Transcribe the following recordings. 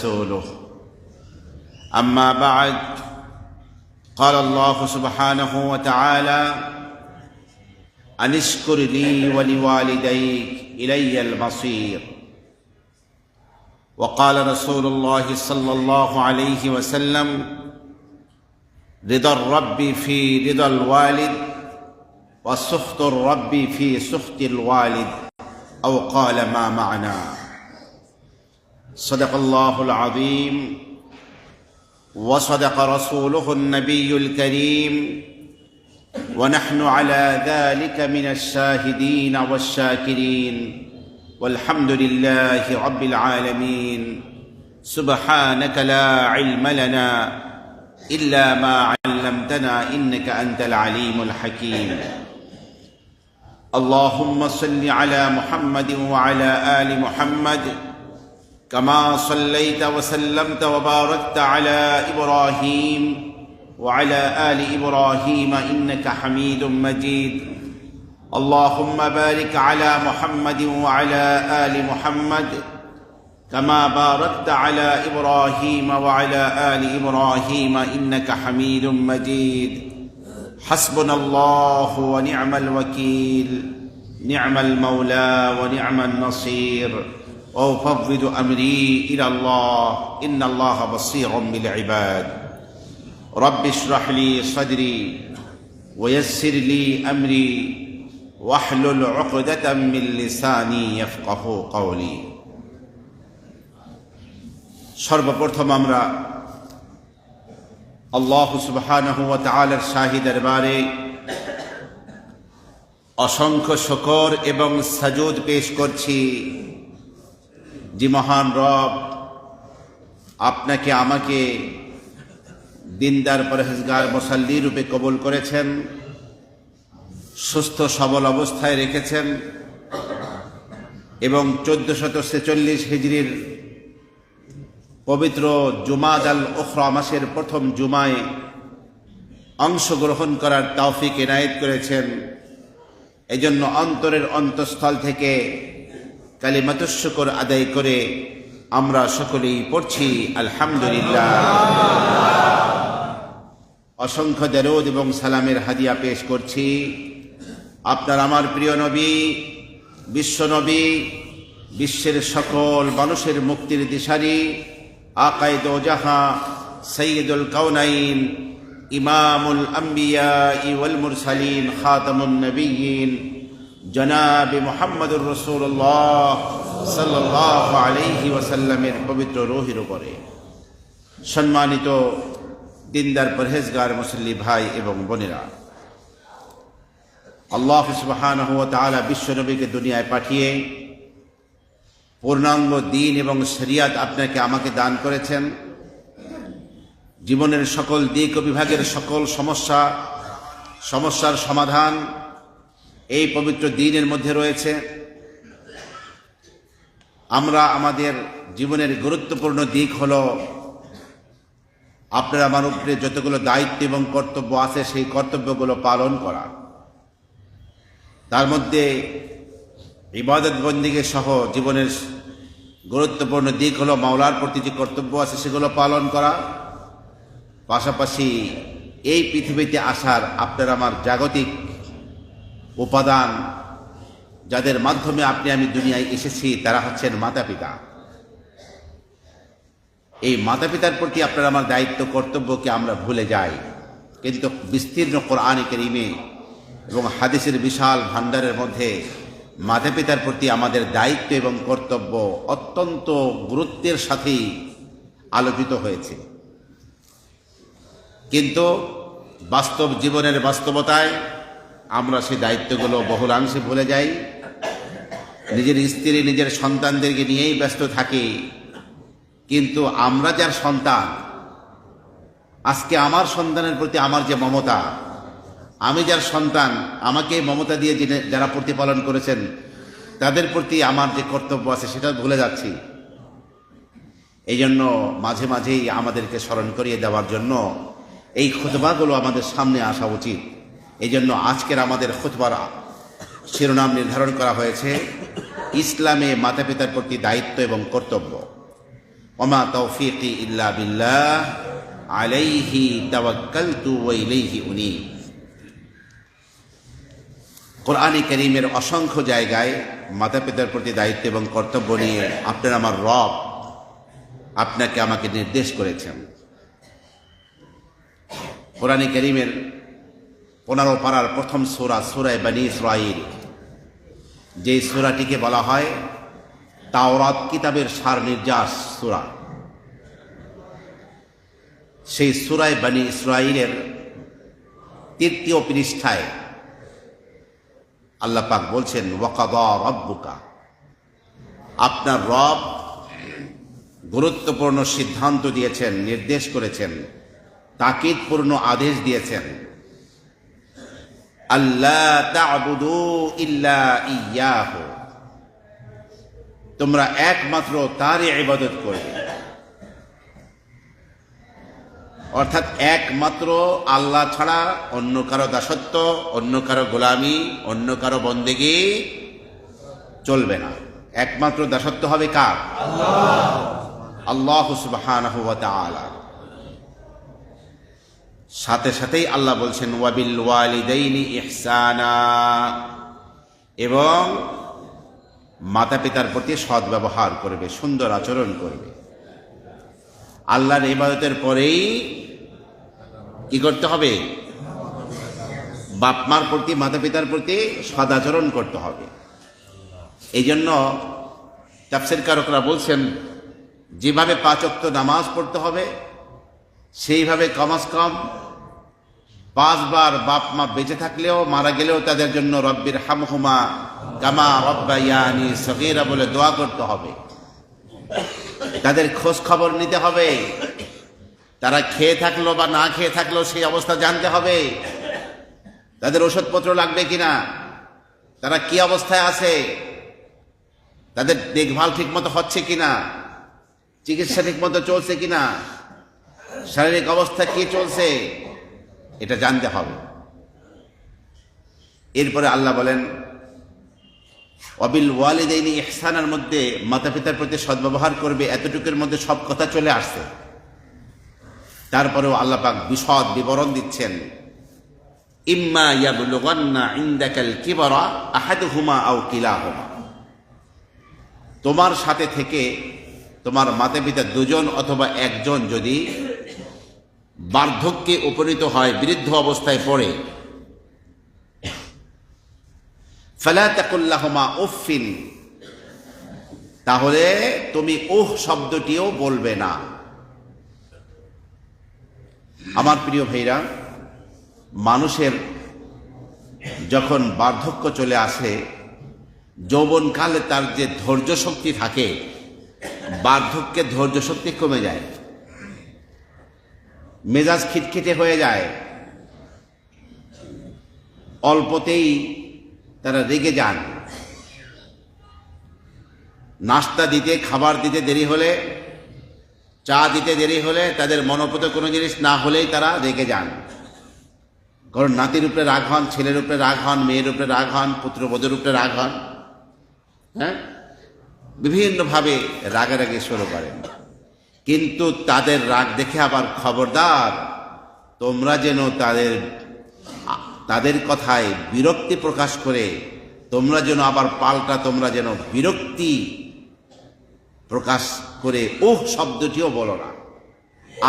ورسوله. أما بعد، قال الله سبحانه وتعالى: أن اشكر لي ولوالديك إلي المصير. وقال رسول الله صلى الله عليه وسلم: رضا الرب في رضا الوالد وسخط الرب في سخط الوالد، أو قال ما معنى. صدق الله العظيم وصدق رسوله النبي الكريم، ونحن على ذلك من الشاهدين والشاكرين، والحمد لله رب العالمين. سبحانك لا علم لنا إلا ما علمتنا إنك أنت العليم الحكيم. اللهم صل على محمد وعلى آل محمد كما صليت وسلمت وباركت على إبراهيم وعلى آل إبراهيم إنك حميد مجيد. اللهم بارك على محمد وعلى آل محمد كما باركت على إبراهيم وعلى آل إبراهيم إنك حميد مجيد. حسبنا الله ونعم الوكيل، نعم المولى ونعم النصير، وأفوض أمري إلى الله إن الله بصير بالعباد. رب اشرح لي صدري ويسر لي أمري واحلل عقدة من لساني يفقه قولي. সর্বপ্রথম আমরা আল্লাহ সুবহানাহু ওয়া তাআলার শাহী দরবারে অসংখ্য শুকর এবং সাজুদ পেশ করছি যে মহান রব আপনাকে আমাকে দিনদার পরহেজগার মুসাল্লি রূপে কবুল করেছেন, সুস্থ সবল অবস্থায় রেখেছেন এবং 1446 হিজরির পবিত্র জুমাদাল উখরা মাসের প্রথম জুমায় অংশগ্রহণ করার তৌফিক এনায়েত করেছেন। এজন্য অন্তরের অন্তঃস্থল থেকে কালিমাতুশ শুকর আদায় করে আমরা সকলেই পড়ছি আলহামদুলিল্লাহ। অসংখ্য দরুদ এবং সালামের হাদিয়া পেশ করছি আপনার আমার প্রিয় নবী, বিশ্ব নবী, বিশ্বের সকল মানুষের মুক্তির দিশারি, আকায়ে দো জাহাঁ, সৈয়দুল কাউনাইন, ইমামুল আম্বিয়া ওয়াল মুরসালিন, খাতামুন নবিয়্যিন, জনাবে মুহাম্মদুর রাসূলুল্লাহ সাল্লাল্লাহু আলাইহি ওয়াসাল্লামের পবিত্র রূহের উপরে। সম্মানিত দিনদার পরহেজগার মুসল্লি ভাই এবং বোনেরা, আল্লাহ সুবহানাহু ওয়া তাআলা বিশ্বনবীকে দুনিয়ায় পাঠিয়ে পূর্ণাঙ্গ দ্বীন এবং শরিয়াত আপনাকে আমাকে দান করেছেন। জীবনের সকল দিক ও বিভাগের সকল সমস্যার সমাধান এই পবিত্র দ্বীনের মধ্যে রয়েছে। আমরা আমাদের জীবনের গুরুত্বপূর্ণ দিক হল আপনার আমার উপরে যতগুলো দায়িত্ব এবং কর্তব্য আছে সেই কর্তব্যগুলো পালন করা। তার মধ্যে ইবাদত বন্দেগী সহ জীবনের গুরুত্বপূর্ণ দিক হলো মাওলার প্রতি যে কর্তব্য আছে সেগুলো পালন করা। পাশাপাশি এই পৃথিবীতে আসার আপনার আমার জাগতিক উপাদান, যাদের মাধ্যমে আপনি আমি দুনিয়ায় এসেছি, তারা হচ্ছেন মাতা পিতা। এই মাতা পিতার প্রতি আপনার আমার দায়িত্ব কর্তব্যকে আমরা ভুলে যাই, কিন্তু বিস্তীর্ণ কোরআনে কারীমে এবং হাদিসের বিশাল ভান্ডারের মধ্যে মাতা পিতার প্রতি আমাদের দায়িত্ব এবং কর্তব্য অত্যন্ত গুরুত্বের সাথেই আলোচিত হয়েছে। কিন্তু বাস্তব জীবনের বাস্তবতায় আমরা সেই দায়িত্বগুলো বহুলাংশে ভুলে যাই। নিজের স্ত্রী, নিজের সন্তানদেরকে নিয়েই ব্যস্ত থাকি, কিন্তু আমরা যার সন্তান, আজকে আমার সন্তানের প্রতি আমার যে মমতা, আমি যার সন্তান, আমাকে মমতা দিয়ে যারা প্রতিপালন করেছেন, তাদের প্রতি আমার যে কর্তব্য আছে সেটা ভুলে যাচ্ছি। এই জন্য মাঝে মাঝেই আমাদেরকে স্মরণ করিয়ে দেওয়ার জন্য এই খুতবাগুলো আমাদের সামনে আসা উচিত। এই জন্য আজকের আমাদের খুতবার শিরোনাম নির্ধারণ করা হয়েছে ইসলামে মাতা পিতার প্রতি দায়িত্ব এবং কর্তব্য। ওমা তৌফিকি ইল্লা বিল্লাহ আলাইহি তাওয়াক্কালতু ওয়া ইলাইহি উনীব। কোরআনে কারীমের অসংখ্য জায়গায় মাতা পিতার প্রতি দায়িত্ব এবং কর্তব্য নিয়ে আপনার আমার রব আপনাকে আমাকে নির্দেশ করেছেন। কোরআনে কারীমের 15 পারার প্রথম সূরা সূরা বনী ইসরাঈল, যে সূরাটিকে বলা হয় তাওরাত কিতাবের সার নির্যাস সূরা, সেই সূরা বনী ইসরাঈলের তৃতীয় পৃষ্ঠায় আল্লাহ পাক বলছেন ওয়াকাদা রাব্বুকা, আপনার রব গুরুত্বপূর্ণ সিদ্ধান্ত দিয়েছেন, নির্দেশ করেছেন, তাকিদপূর্ণ আদেশ দিয়েছেন, আল্লাহ তা'বুদু ইল্লা ইয়্যাহু, তোমরা একমাত্র তারই ইবাদত করবে। অর্থাৎ একমাত্র আল্লাহ ছাড়া অন্য কারো দাসত্ব, অন্য কারো গোলামি, অন্য কারো বন্দেগী চলবে না। একমাত্র দাসত্ব হবে কার? আল্লাহ সুবহানাহু ওয়া তাআলা। সাথে সাথেই আল্লাহ বলছেন ওয়াবিল ওয়ালিদাইনি ইহসানা, এবং মাতা পিতার প্রতি সৎ ব্যবহার করবে, সুন্দর আচরণ করবে। আল্লাহর ইবাদতের পরেই কি করতে হবে? বাপ মার প্রতি, মাতা পিতার প্রতি সদাচরণ করতে হবে। এই জন্য তাফসীরকারকরা বলছেন যেভাবে 5 ওয়াক্ত নামাজ পড়তে হবে সেইভাবে কমস কম 5 বার বাপ মা বেঁচে থাকলেও মারা গেলেও তাদের জন্য রব্বির হামহুমা কামা রব্বায়ানি সগীরা বলে দোয়া করতে হবে। তাদের খোঁজ খবর নিতে হবে, তারা খেয়ে থাকলো বা না খেয়ে থাকলো সেই অবস্থা জানতে হবে, তাদের ওষুধপত্র লাগবে কিনা, তারা কি অবস্থায় আছে, তাদের দেখভাল ঠিকমতো হচ্ছে কিনা, চিকিৎসা ঠিকমতো চলছে কিনা, শারীরিক অবস্থা কি চলছে, এটা জানতে হবে। এরপরে আল্লাহ বলেন ওয়াবিল ওয়ালিদাইনি ইহসানার মধ্যে মাতা পিতার প্রতি সদ্ব্যবহার করবে, এতটুকুর মধ্যে সব কথা চলে আসছে। তারপরেও আল্লাহ পাক বিশদ বিবরণ দিচ্ছেন ইম্মা ইয়াবলুগান্না ইনদাকাল কিবরা আহাদুহুমা আও কিলাহুমা, তোমার সাথে থেকে তোমার মাতা পিতা দুজন অথবা একজন যদি বার্ধক্যে উপনীত হয়, বৃদ্ধ অবস্থায় পড়ে, ফালা তাকুল লাহুমা উফিন, তাহলে তুমি উহ শব্দটিও বলবে না। আমার প্রিয় ভাইরা, মানুষের যখন বার্ধক্য চলে আসে, যৌবনকালে তার যে ধৈর্য শক্তি থাকে, বার্ধক্যে ধৈর্য শক্তি কমে যায়, মেজাজ খিটখিটে হয়ে যায়, অল্পতেই তারা রেগে যান, নাস্তা দিতে, খাবার দিতে দেরি হলে, চা দিতে দেরি হলে, তাদের মনোপত কোনো জিনিস না হলেই তারা রেগে যান। কারণ নাতির উপরে রাগ হন, ছেলের উপরে রাগ হন, মেয়ের উপরে রাগ হন, পুত্রবধূর উপরে রাগ হন, হ্যাঁ, বিভিন্নভাবে রাগারাগি শুরু করেন। কিন্তু তাদের রাগ দেখে আবার খবরদার, তোমরা যেন তাদের কথায় বিরক্তি প্রকাশ করে তোমরা যেন আবার পাল্টা তোমরা যেন বিরক্তি প্রকাশ করে উহ শব্দটিও বলো না।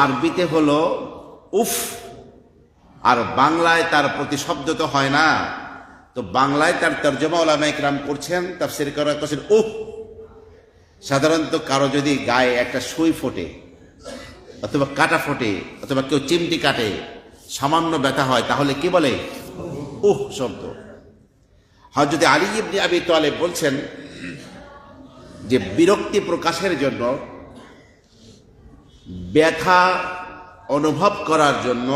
আরবিতে হলো উফ, আর বাংলায় তার প্রতিশব্দ তো হয় না, তো বাংলায় তার তর্জমা উলামায়ে কেরাম করছেন, তাফসীরকাররা করছেন উহ। সাধারণত কারো যদি গায়ে একটা সুই ফোটে অথবা কাটা ফোটে অথবা কেউ চিমটি কাটে, সামান্য ব্যথা হয়, তাহলে কি বলে? উহ শব্দ। হযরত আলী ইবনে আবি তালেব বলছেন যে বিরক্তি প্রকাশের জন্য, ব্যথা অনুভব করার জন্য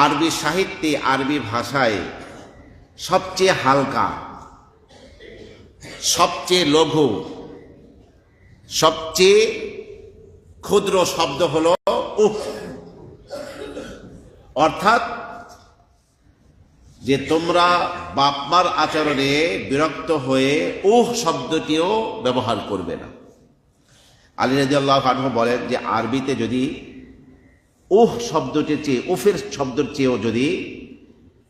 আরবি সাহিত্যে, আরবি ভাষায় সবচেয়ে হালকা, সবচেয়ে লঘু, সবচেয়ে ক্ষুদ্র শব্দ হলো উহ। অর্থাৎ যে তোমরা বাপমার আচরণে বিরক্ত হয়ে উহ শব্দটিও ব্যবহার করবে না। আলী রাদিয়াল্লাহু আনহু বলেন যে আরবিতে যদি উহ শব্দটির চেয়ে, উফের শব্দের চেয়েও যদি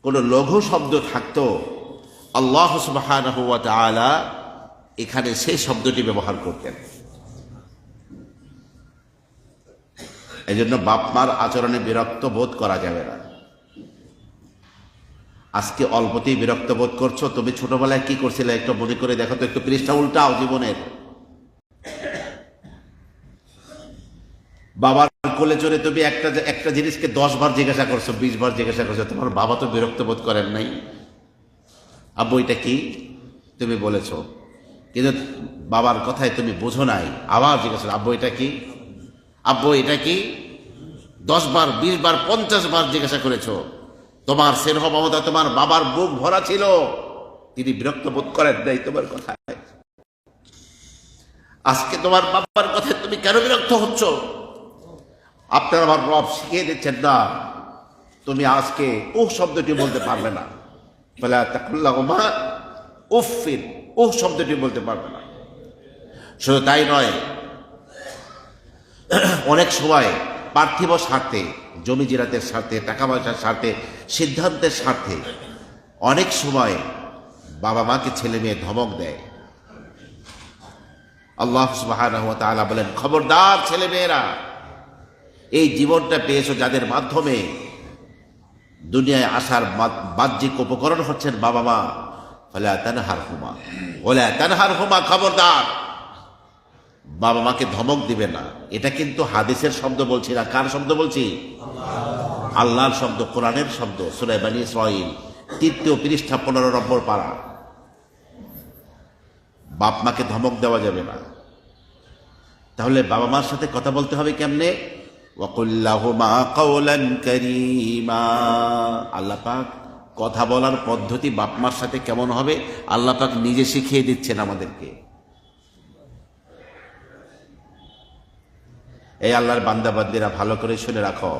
কোনো লঘু শব্দ থাকতো, আল্লাহ সুবহানাহু ওয়া তাআলা এখানে সেই শব্দটি ব্যবহার করতেন। এই জন্য বাপ মার আচরণে বিরক্ত বোধ করা যাবে না। আজকে অল্পতেই বিরক্ত বোধ করছো। তুমি ছোটবেলায় কি করছিলে একটু মনে করে দেখো তো, একটু পৃষ্ঠা উল্টাও জীবনের। বাবার কোলে চড়ে তুমি একটা জিনিসকে 10 বার জিজ্ঞাসা করছো, 20 বার জিজ্ঞাসা করছো, তোমার বাবা তো বিরক্ত বোধ করেন নাই? আব্বু এটা কি, তুমি বলেছো, কিন্তু বাবার কথায় তুমি বোঝো নাই, আবার জিজ্ঞাসা, আব্বু এটা কি, আব্বু এটা কি, 10 বার 20 বার 50 বার জিজ্ঞাসা করেছো। তোমার স্নেহ মমতা তোমার বাবার বুক ভরা ছিল, তিনি বিরক্ত বোধ করেন নাই তোমার কথায়। আজকে তোমার বাবার কথায় তুমি কেন বিরক্ত হচ্ছ? আপনার আমার রব শিখিয়ে দিচ্ছেন না, তুমি আজকে উহ শব্দটি বলতে পারবে না। ফালা তাকুল লাহুমা উফিন, উহ শব্দটি বলতে পারবে না। শুধু তাই নয়, অনেক সময় পার্থিব স্বার্থে, জমি জিরাতের স্বার্থে, টাকা পয়সার স্বার্থে, সিদ্ধান্তের স্বার্থে অনেক সময় বাবা মাকে ছেলে মেয়ে ধমক দেয়। আল্লাহ সুবহানাহু ওয়া তাআলা বলেন, খবরদার ছেলে মেয়েরা, এই জীবনটা পেয়েছো যাদের মাধ্যমে দুনিয়ায় আসার বাহ্যিক উপকরণ হচ্ছেন বাবা মা, ফালা তানহারহুমা ওয়ালা তানহারহুমা, খবরদার বাবা মাকে ধমক দিবে না। এটা কিন্তু হাদিসের শব্দ বলছি না, কার শব্দ বলছি? আল্লাহর শব্দ, কোরআনের শব্দ। সূরা বনী ইসরাঈল 3 পৃষ্ঠা 15 নম্বর পারা। বাপ মাকে ধমক দেওয়া যাবে না। তাহলে বাবা মার সাথে কথা বলতে হবে কেমনে? ওয়াকুল লাহুমা কাওলান কারীমা। আল্লাহ পাক কথা বলার পদ্ধতি বাপ মার সাথে কেমন হবে আল্লাহ পাক নিজে শিখিয়ে দিচ্ছেন আমাদেরকে। এই আল্লাহর বান্দা বান্দিরা ভালো করে শুনে রাখো,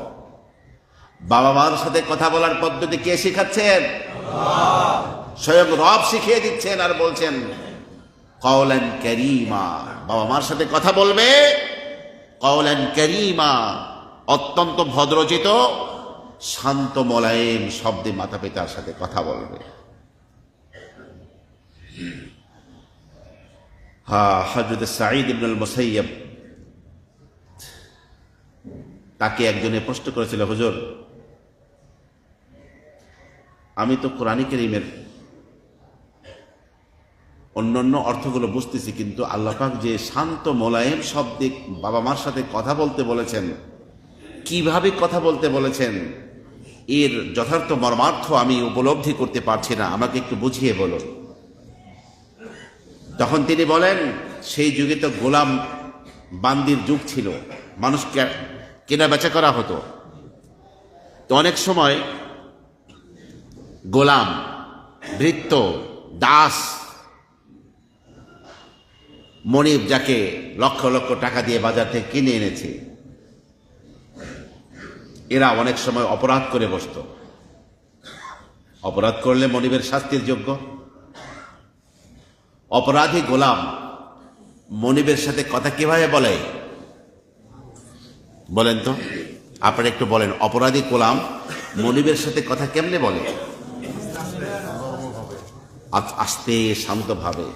বাবা মার সাথে কথা বলার পদ্ধতি কে শিখাচ্ছেন? আল্লাহ। স্বয়ং রব শিখিয়ে দিচ্ছেন আর বলছেন কাওলান কারীমা, বাবা মার সাথে কথা বলবে কাওলান কারীমা, অত্যন্ত ভদ্রচিত শান্ত মোলায়েম শব্দে মাতা পিতার সাথে কথা বলবে। হযরত সাঈদ ইবনুল মুসাইয়্যিব, তাকে একজনে প্রশ্ন করেছিল, হুজুর আমি তো কোরআন কারীমের অন্যান্য অর্থগুলো বুঝতেছি, কিন্তু আল্লাহ পাক যে শান্ত মোলায়েম শব্দে বাবা মার সাথে কথা বলতে বলেছেন, কিভাবে কথা বলতে বলেছেন, এর যথার্থ মর্মার্থ আমি উপলব্ধি করতে পারছি না, আমাকে একটু বুঝিয়ে বলো। তখন তিনি বলেন, সেই যুগে তো গোলাম বান্দির যুগ ছিল, মানুষকে কেনা বেচা করা হতো। তো অনেক সময় গোলাম, ভৃত্য, দাস, মনিব যাকে লক্ষ লক্ষ টাকা দিয়ে বাজার থেকে কিনে এনেছে, এরা অনেক সময় অপরাধ করে বসত। অপরাধ করলে মনিবের শাস্তির যোগ্য। অপরাধী গোলাম মনিবের সাথে কথা কিভাবে বলে বলেন তো? আপনারা একটু বলেন, অপরাধী গোলাম মনিবের সাথে কথা কেমনে বলে? আস্তে শান্তভাবে।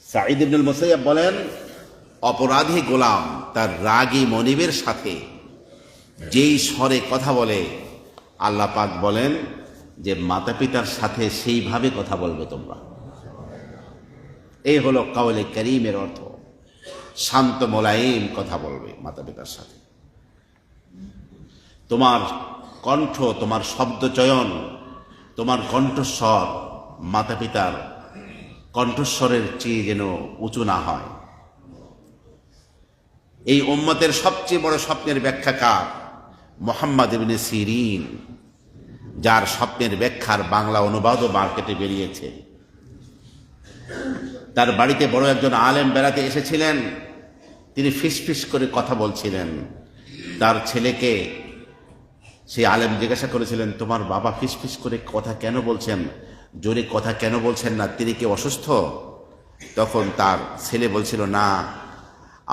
সাঈদ ইবনুল মুসাইয়্যিব বলেন, অপরাধী গোলাম তার রাগী মনিবের সাথে যেই স্বরে কথা বলে, আল্লাহ পাক বলেন যে মাতা পিতার সাথে সেইভাবে কথা বলবে তোমরা। এই হলো কাওলে কারীমের অর্থ, শান্ত মোলায়েম কথা বলবে মাতা পিতার সাথে। তোমার কণ্ঠ, তোমার শব্দ চয়ন, তোমার কণ্ঠস্বর মাতা পিতার কণ্ঠস্বরের চেয়ে যেন উঁচু না হয়। এই উম্মতের সবচেয়ে বড় স্বপ্নের ব্যাখ্যাকার মুহাম্মদ ইবনে সিরিন, যার স্বপ্নের ব্যাখ্যার বাংলা অনুবাদও মার্কেটে বেরিয়েছে। তার বাড়িতে বড় একজন আলেম বেড়াতে এসেছিলেন। তিনি ফিসফিস করে কথা বলছিলেন। তার ছেলেকে সেই আলেম জিজ্ঞাসা করেছিলেন, তোমার বাবা ফিসফিস করে কথা কেন বলছেন, জোরে কথা কেন বলছেন না, তিনি কি অসুস্থ? তখন তার ছেলে বলছিল, না,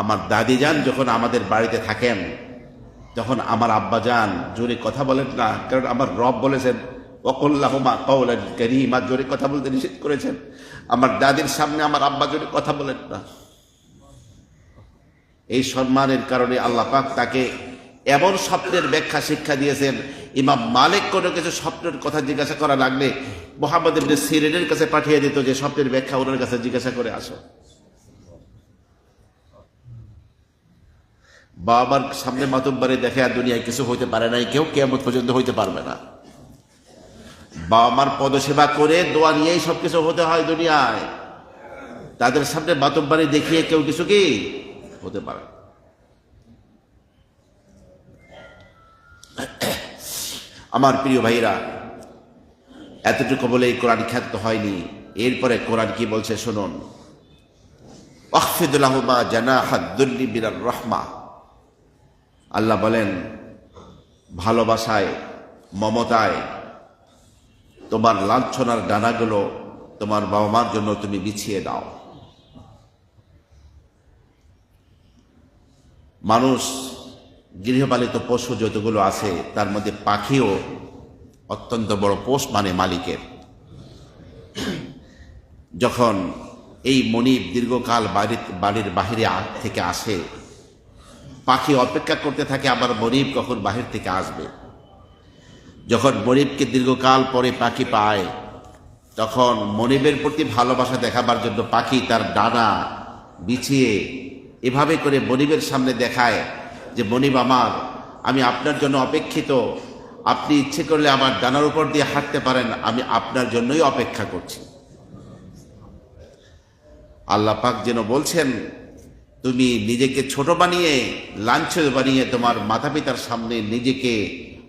আমার দাদি যান যখন আমাদের বাড়িতে থাকেন তখন আমার আব্বা যান জোরে কথা বলেন না, কারণ আমার রব বলেছেন ওয়াকুল্লাহুমা কাওলান কারীমা, জোরে কথা বলতে নিষেধ করেছেন। আমার দাদির সামনে আমার আব্বা জোরে কথা বলেন না। এই সম্মানের কারণে আল্লাহ পাক তাকে এমন স্বপ্নের ব্যাখ্যা শিক্ষা দিয়েছেন, ইমাম মালিক কোনো কিছু স্বপ্নের কথা জিজ্ঞাসা করা লাগলে মুহাম্মদ ইবনে সিরিনের কাছে পাঠিয়ে দিত যে স্বপ্নের ব্যাখ্যা ওনার কাছে জিজ্ঞাসা করে আসো। বাবার সামনে মাতুব্বারে দেখে আর দুনিয়ায় কিছু হইতে পারে নাই, কেউ কিয়ামত পর্যন্ত হইতে পারবে না। বাবা মার পদসেবা করে দোয়া নিয়েই সবকিছু হতে হয় দুনিয়ায়। তাদের সামনে মাতুব্বারে দেখিয়ে কেউ কিছু কি হতে পারে। আমার প্রিয় ভাইরা, এতটুকু বলে এই কোরআন খ্যাত হয়নি। এরপরে কোরআন কি বলছে শুনুন। ওয়াখফিদ লাহুমা জানাহাদ দুল্লি মিনার রাহমা। আল্লাহ বলেন, ভালোবাসায়, মমতায় তোমার লাঞ্ছনার ডানাগুলো তোমার বাবা মার জন্য তুমি বিছিয়ে দাও। মানুষ গৃহপালিত পশু যতগুলো আছে তার মধ্যে পাখিও অত্যন্ত বড় পোষ মানে মালিকের। যখন এই মনিব দীর্ঘকাল বাড়ির বাহিরে থেকে আসে, পাখি অপেক্ষা করতে থাকে আবার মনিব কখন বাহির থেকে আসবে। যখন মনিবকে দীর্ঘকাল পরে পাখি পায়, তখন মনিবের প্রতি ভালোবাসা দেখাবার জন্য পাখি তার ডানা বিছিয়ে এভাবে করে মনিবের সামনে দেখায় যে মনিব আমার, আমি আপনার জন্য অপেক্ষিত, আপনি ইচ্ছে করলে আমার ডানার উপর দিয়ে হাঁটতে পারেন, আমি আপনার জন্যই অপেক্ষা করছি। আল্লাহ পাক যেন বলছেন, তুমি নিজেকে ছোট বানিয়ে, লাঞ্ছিত বানিয়ে তোমার মাতা পিতার সামনে নিজেকে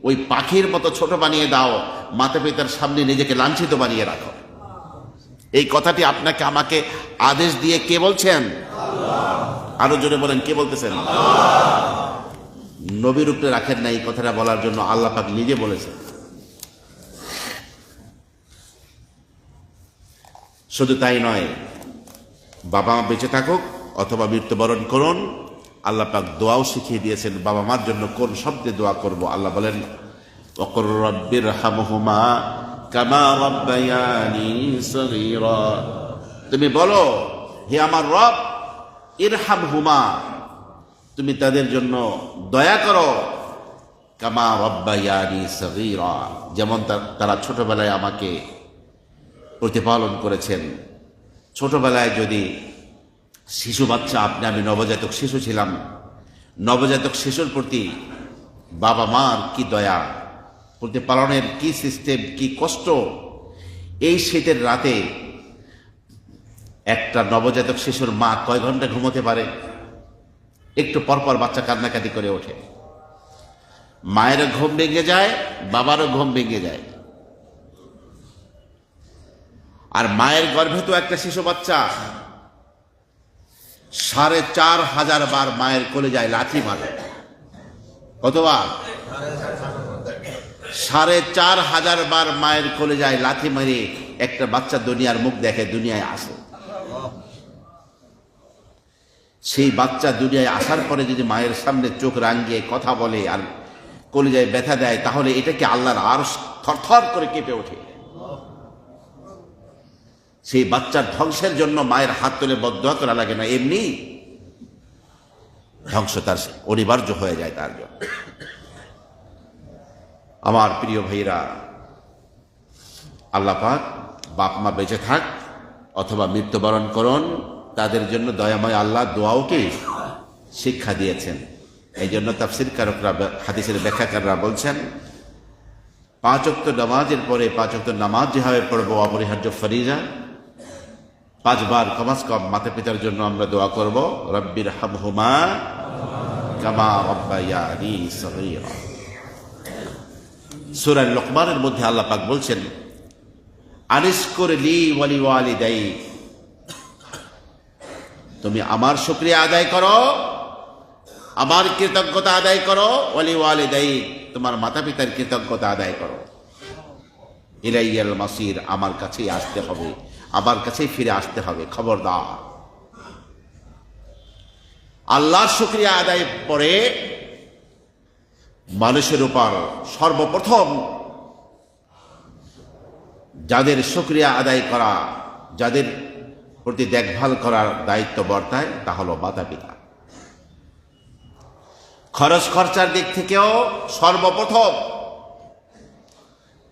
ওই পাখির মতো ছোট বানিয়ে দাও, মাতা পিতার সামনে নিজেকে লাঞ্ছিত বানিয়ে রাখো। এই কথাটি আপনাকে আমাকে আদেশ দিয়ে কে বলছেন? আরো জোরে বলেন, কে বলতেছেন? নবীর উপরে রাখেন না, এই কথাটা বলার জন্য আল্লাহ পাক নিজে বলেছেন। শুধু তাই নয়, বাবা মা বেঁচে থাকুক অথবা মৃত্যুবরণ করুন, আল্লাহ পাক দোয়াও শিখিয়ে দিয়েছেন বাবা মার জন্য কোন শব্দে দোয়া করব। আল্লাহ বলেন, ওয়াকুর রাব্বিরহামহুমা কামা রাব্বায়ানি সগীরা। তুমি বলো, হে আমার রব, ইরহামহুমা, তুমি তাদের জন্য দয়া করো, কামা রাব্বায়ানি সগীরা, যেমন তারা ছোটবেলায় আমাকে প্রতিপালন করেছেন। ছোটবেলায় যদি শিশু বাচ্চা, আমি নবজাতক শিশু ছিলাম, নবজাতক শিশুর প্রতি বাবা মার কি দয়া, প্রতিপালনের কি সিস্টেম, কি কষ্ট। এই শীতের রাতে একটা নবজাতক শিশুর মা কয় ঘন্টা ঘুমোতে পারে? একটু পরপর বাচ্চা কান্নাকাটি করে ওঠে, মায়েরও ঘুম ভেঙে যায়, বাবারও ঘুম ভেঙে যায়। আর মায়ের গর্ভে তো একটা শিশু বাচ্চা ৪,৫০০ বার মায়ের কলিজায় লাথি মারে। কতবার? ৪,৫০০ বার মায়ের কলিজায় লাথি মারে একটা বাচ্চা দুনিয়ার মুখ দেখে, দুনিয়ায় আসে। সেই বাচ্চা দুনিয়ায় আসার পরে যদি মায়ের সামনে চোখ রাঙিয়ে কথা বলে আর কলিজায় ব্যথা দেয়, তাহলে এটাকে আল্লাহর আরশ থরথর করে কেঁপে ওঠে। সেই বাচ্চার ধ্বংসের জন্য মায়ের হাত তুলে বদদোয়া করা লাগে না, এমনি ধ্বংস তার অনিবার্য হয়ে যায় তার জন্য। আমার প্রিয় ভাইরা, আল্লাহ পাক বাপ মা বেঁচে থাক অথবা মৃত্যুবরণ করুন, তাদের জন্য দয়াময় আল্লাহ দোয়াও কি শিক্ষা দিয়েছেন। এই জন্য তাফসীর কারকরা, হাদিসের ব্যাখ্যাকাররা বলছেন, 5 ওয়াক্ত নামাজের পরে 5 ওয়াক্ত নামাজ যেভাবে পড়বো অপরিহার্য ফরিজা, 5 বার কমাস কম মাতা পিতার জন্য আমরা দোয়া করব, রব্বিরহামহুমা কামা রাব্বায়ানি সগীরা। সূরা লোকমানের মধ্যে আল্লাহ পাক বলছেন, আনিশকুর লি ওয়া লিওয়ালিদাইক, তুমি আমার শুকরিয়া আদায় করো, আমার কৃতজ্ঞতা আদায় করো, ওয়া লিওয়ালিদাইক, তোমার মাতা পিতার কৃতজ্ঞতা আদায় করো। ইলাইয়াল মাসির, আমার কাছেই আসতে হবে, আমার কাছেই ফিরে আসতে হবে। খবরদার, আল্লাহর শুকরিয়া আদায় পরে মানুষের উপর সর্বপ্রথম যাদের শুকরিয়া আদায় করা, যাদের প্রতি দেখভাল করার দায়িত্ব বর্তায়, তা হলো মাতা পিতা। খরচ খরচার দিক থেকেও সর্বপ্রথম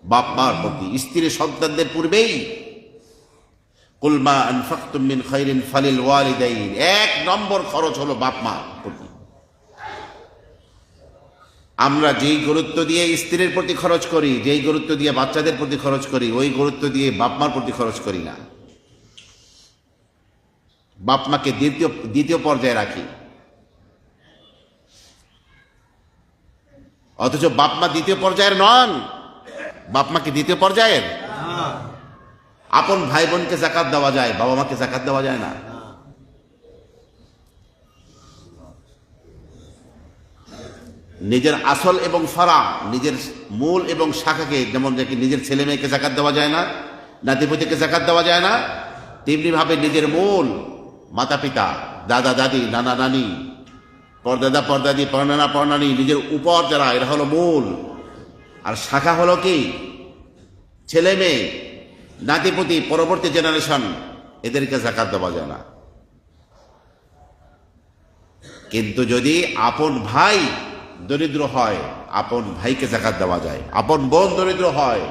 বাপ মার প্রতি, স্ত্রী সন্তানদের পূর্বেই কুল মা আনফাকতুম মিন খায়রিন ফালিল ওয়ালিদাইন, এক নম্বর খরচ হলো বাপ মার প্রতি। আমরা যেই গুরুত্ব দিয়ে স্ত্রীর প্রতি খরচ করি, যেই গুরুত্ব দিয়ে বাচ্চাদের প্রতি খরচ করি, ওই গুরুত্ব দিয়ে বাপ মার প্রতি খরচ করি না। বাপ মাকে দ্বিতীয় পর্যায়ে রাখি, অথচ বাপ মা দ্বিতীয় পর্যায়ের নন। বাপ মাকে দ্বিতীয় পর্যায়ের। আপন ভাই বোনকে যাকাত দেওয়া যায়, বাবা মাকে যাকাত দেওয়া যায় না। নিজের আসল এবং ফারা, নিজের মূল এবং শাখাকে, যেমন নিজের ছেলে মেয়েকে যাকাত দেওয়া যায় না, নাতিপুতিকে যাকাত দেওয়া যায় না, তেমনি ভাবে নিজের মূল মাতা পিতা, দাদা দাদি, নানা নানি, পরদাদা পরদাদি, পরনানা পরনানি, নিজের উপর যারা, এরা হলো মূল। আর শাখা হলো কি? ছেলে মেয়ে, নাতিপুতি, পরবর্তী জেনারেশন, এদেরকে যাকাত দেওয়া যায় না। কিন্তু যদি আপন ভাই দরিদ্র হয়, আপন ভাইকে যাকাত দেওয়া যায়। আপন বোন দরিদ্র হয়,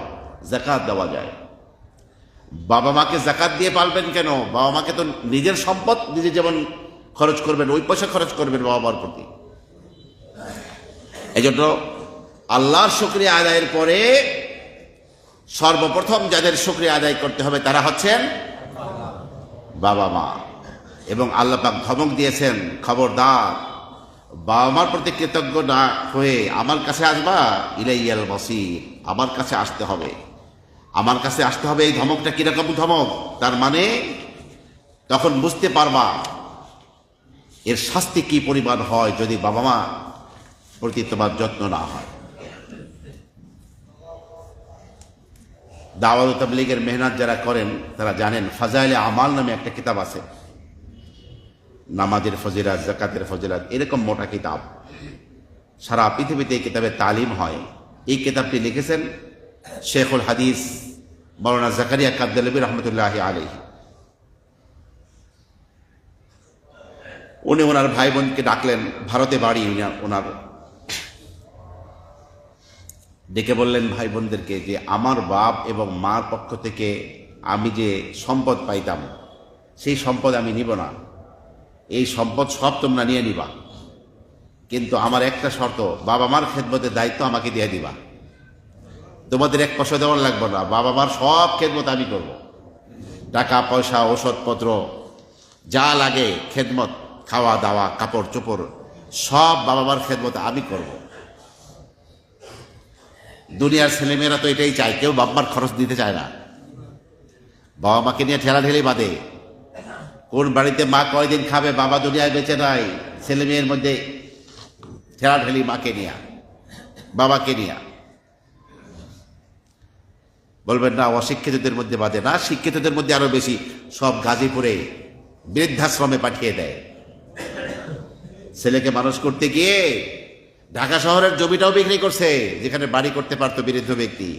যাকাত দেওয়া যায়। বাবা মাকে যাকাত দিয়ে পালবেন কেন? বাবা মাকে তো নিজের সম্পদ নিজে যেমন খরচ করবেন, ওই পয়সা খরচ করবেন বাবা মার প্রতি। এই জন্য আল্লাহর শুকরিয়া আদায়ের পরে সর্বপ্রথম যাদের শুকরিয়া আদায় করতে হবে তারা হচ্ছেন বাবা মা। এবং আল্লাহ পাক ধমক দিয়েছেন, খবরদার, বাবা মার প্রতি কৃতজ্ঞ না হয়ে আমার কাছে আসবা, ইলাইয়াল মাসির, আমার কাছে আসতে হবে, আমার কাছে আসতে হবে। এই ধমকটা কিরকম ধমক? তার মানে তখন বুঝতে পারবা এর শাস্তি কি পরিমাণ হয় যদি বাবা মা প্রতি তোমার যত্ন না হয়। দাওয়াত তাবলীগের মেহনত যারা করেন তারা জানেন, ফাজাইলে আমাল নামে একটা কিতাব আছে, নামাজের ফজিলাত, যাকাতের ফজিলাত, এরকম মোটা কিতাব। সারা পৃথিবীতে এই কিতাবের তালিম হয়। এই কিতাবটি লিখেছেন শেখুল হাদিস মাওলানা জাকারিয়া কাদ্দালবী রহমতুল্লাহ আলাইহি। উনি ওনার ভাই বোনকে ডাকলেন, ভারতে বাড়ি ওনার, ডেকে বললেন ভাই বোনদেরকে যে আমার বাপ এবং মার পক্ষ থেকে আমি যে সম্পদ পাইতাম, সেই সম্পদ আমি নিব না, এই সম্পদ সব তোমরা নিয়ে নিবা, কিন্তু আমার একটা শর্ত, বাবা মার খেদমতের দায়িত্ব আমাকে দিয়ে দিবা। তোমাদের এক পয়সা দেওয়ার লাগবে না, বাবা মার সব খেদমত আমি করব। টাকা পয়সা, ওষুধপত্র যা লাগে, খেদমত, খাওয়া দাওয়া, কাপড় চোপড়, সব বাবা মার খেদমত আমি করব। দুনিয়ার ছেলেমেয়েরা তো এটাই চায়, কেউ বাবা মার খরচ দিতে চায় না, বাবা মাকে নিয়ে ঠেলা ঠেলি বাঁধে। কোন বাড়িতে মা কয়দিন খাবে, বাবা দুনিয়ায় বেঁচে নাই, ছেলে মেয়ের মধ্যে ঠেলা ঠেলি মাকে নিয়া, বাবাকে নিয়া। বলবেন না অশিক্ষিতদের মধ্যে বাঁধে না, শিক্ষিতদের মধ্যে আরো বেশি। সব গাজীপুরে বৃদ্ধাশ্রমে পাঠিয়ে দেয়। ছেলেকে মানুষ করতে গিয়ে ঢাকা শহরের জমিটাও বিক্রি করছে, যেখানে বাড়ি করতে পারতো বৃদ্ধ ব্যক্তি।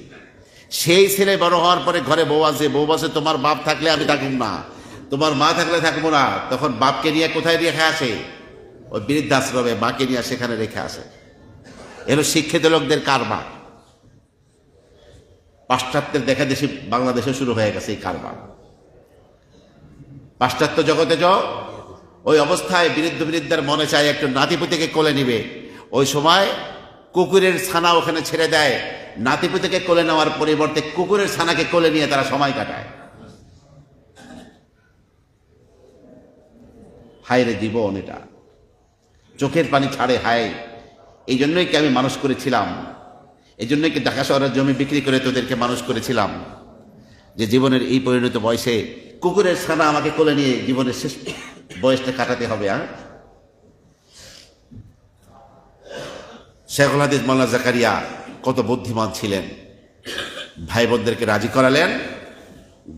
সেই ছেলে বড় হওয়ার পরে ঘরে বউ আছে, বউ বসে তোমার বাপ থাকলে আমি থাকুম না, তোমার মা থাকলে থাকবো না। তখন বাপকে নিয়ে কোথায় রেখে আসে? ওই বৃদ্ধাশ্রমে মাকে নিয়ে সেখানে রেখে আসে। এলো শিক্ষিত লোকদের কারবার। পাশ্চাত্যের দেখা দেশে বাংলাদেশে শুরু হয়ে গেছে এই কারবার। পাশ্চাত্য জগতে ওই অবস্থায় বৃদ্ধার মনে চায় একটু নাতিপুতিকে কোলে নিবে, ওই সময় কুকুরের ছানা ওখানে ছেড়ে দেয়। নাতিপুতিকে কোলে নেওয়ার পরিবর্তে কুকুরের ছানাকে কোলে নিয়ে তারা সময় কাটায়। হায় রে জীবন, এটা চোখের পানি ছাড়ে। হায়, এই জন্যই কি আমি মানুষ করেছিলাম, এই জন্যই কি ঢাকা শহরের জমি বিক্রি করে তোদেরকে মানুষ করেছিলাম, যে জীবনের এই পরিণত বয়সে কুকুরের ছানা আমাকে কোলে নিয়ে জীবনের শেষ বয়সটা কাটাতে হবে। শেখুল হাদিস মাওলানা জাকারিয়া কত বুদ্ধিমান ছিলেন। ভাই বোনদেরকে রাজি করালেন।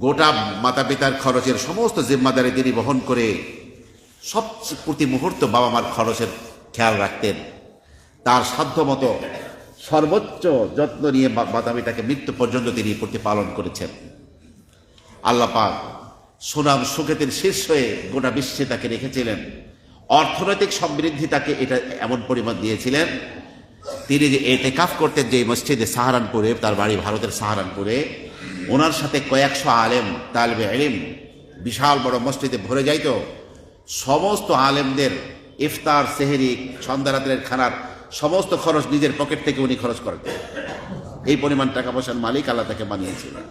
গোটা মাতা পিতার খরচের সমস্ত জিম্মাদারি তিনি বহন করে সবচেয়ে প্রতি মুহূর্ত বাবা মার খরচের খেয়াল রাখতেন। তার সাধ্যমতো সর্বোচ্চ যত্ন নিয়ে মাতা পিতাকে মৃত্যু পর্যন্ত তিনি প্রতিপালন করেছেন। আল্লাহ পাক সুনাম সুখ্যাতির শীর্ষ হয়ে গোটা বিশ্বে তাকে রেখেছিলেন। অর্থনৈতিক সমৃদ্ধি তাকে এটা এমন পরিমাণ দিয়েছিলেন, তিনি যে এতেকাফ করতেন যে মসজিদে সাহারানপুরে, তার বাড়ি ভারতের সাহারানপুরে, ওনার সাথে কয়েকশো আলেম তালিবে ইলম বিশাল বড় মসজিদে ভরে যাইত। সমস্ত আলেমদের ইফতার, সেহরি, সন্ধ্যা রাতের খানার সমস্ত খরচ নিজের পকেট থেকে উনি খরচ করতেন। এই পরিমাণ টাকা পয়সার মালিক আল্লাহ তাকে বানিয়েছিলেন।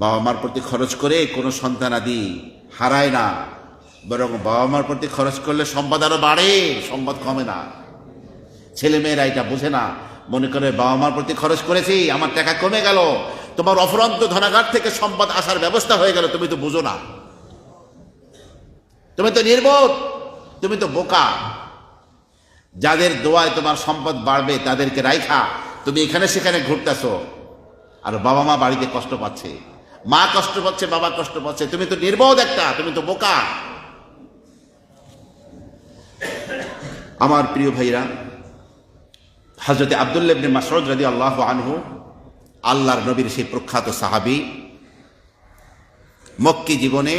বাবা মার প্রতি খরচ করে কোনো সন্তানাদি হারায় না, বরং বাবা মার প্রতি খরচ করলে সম্পদ আরো বাড়ে, সম্পদ কমে না। ছেলে মেয়েরা এটা বোঝে না, মনে করে বাবা মার প্রতি খরচ করেছি, আমার টাকা কমে গেল, তোমার অফুরন্ত ধনাগার থেকে সম্পদ আসার ব্যবস্থা হয়ে গেল। তুমি তো বুঝো না, তুমি তো নির্বোধ, তুমি তো বোকা। যাদের দোয়ায় তোমার সম্পদ বাড়বে তাদেরকে রাইখা তুমি এখানে সেখানে ঘুরতেছো, আর বাবা মা বাড়িতে কষ্ট পাচ্ছে, মা কষ্ট পাচ্ছে, বাবা কষ্ট পাচ্ছে, তুমি তো নির্বোধ একটা, তুমি তো বোকা। আমার প্রিয় ভাইরা, হযরত আব্দুল্লাহ ইবনে মাসউদ রাদিয়াল্লাহু আনহু, আল্লাহর নবীর সেই প্রখ্যাত সাহাবী, মক্কি জীবনে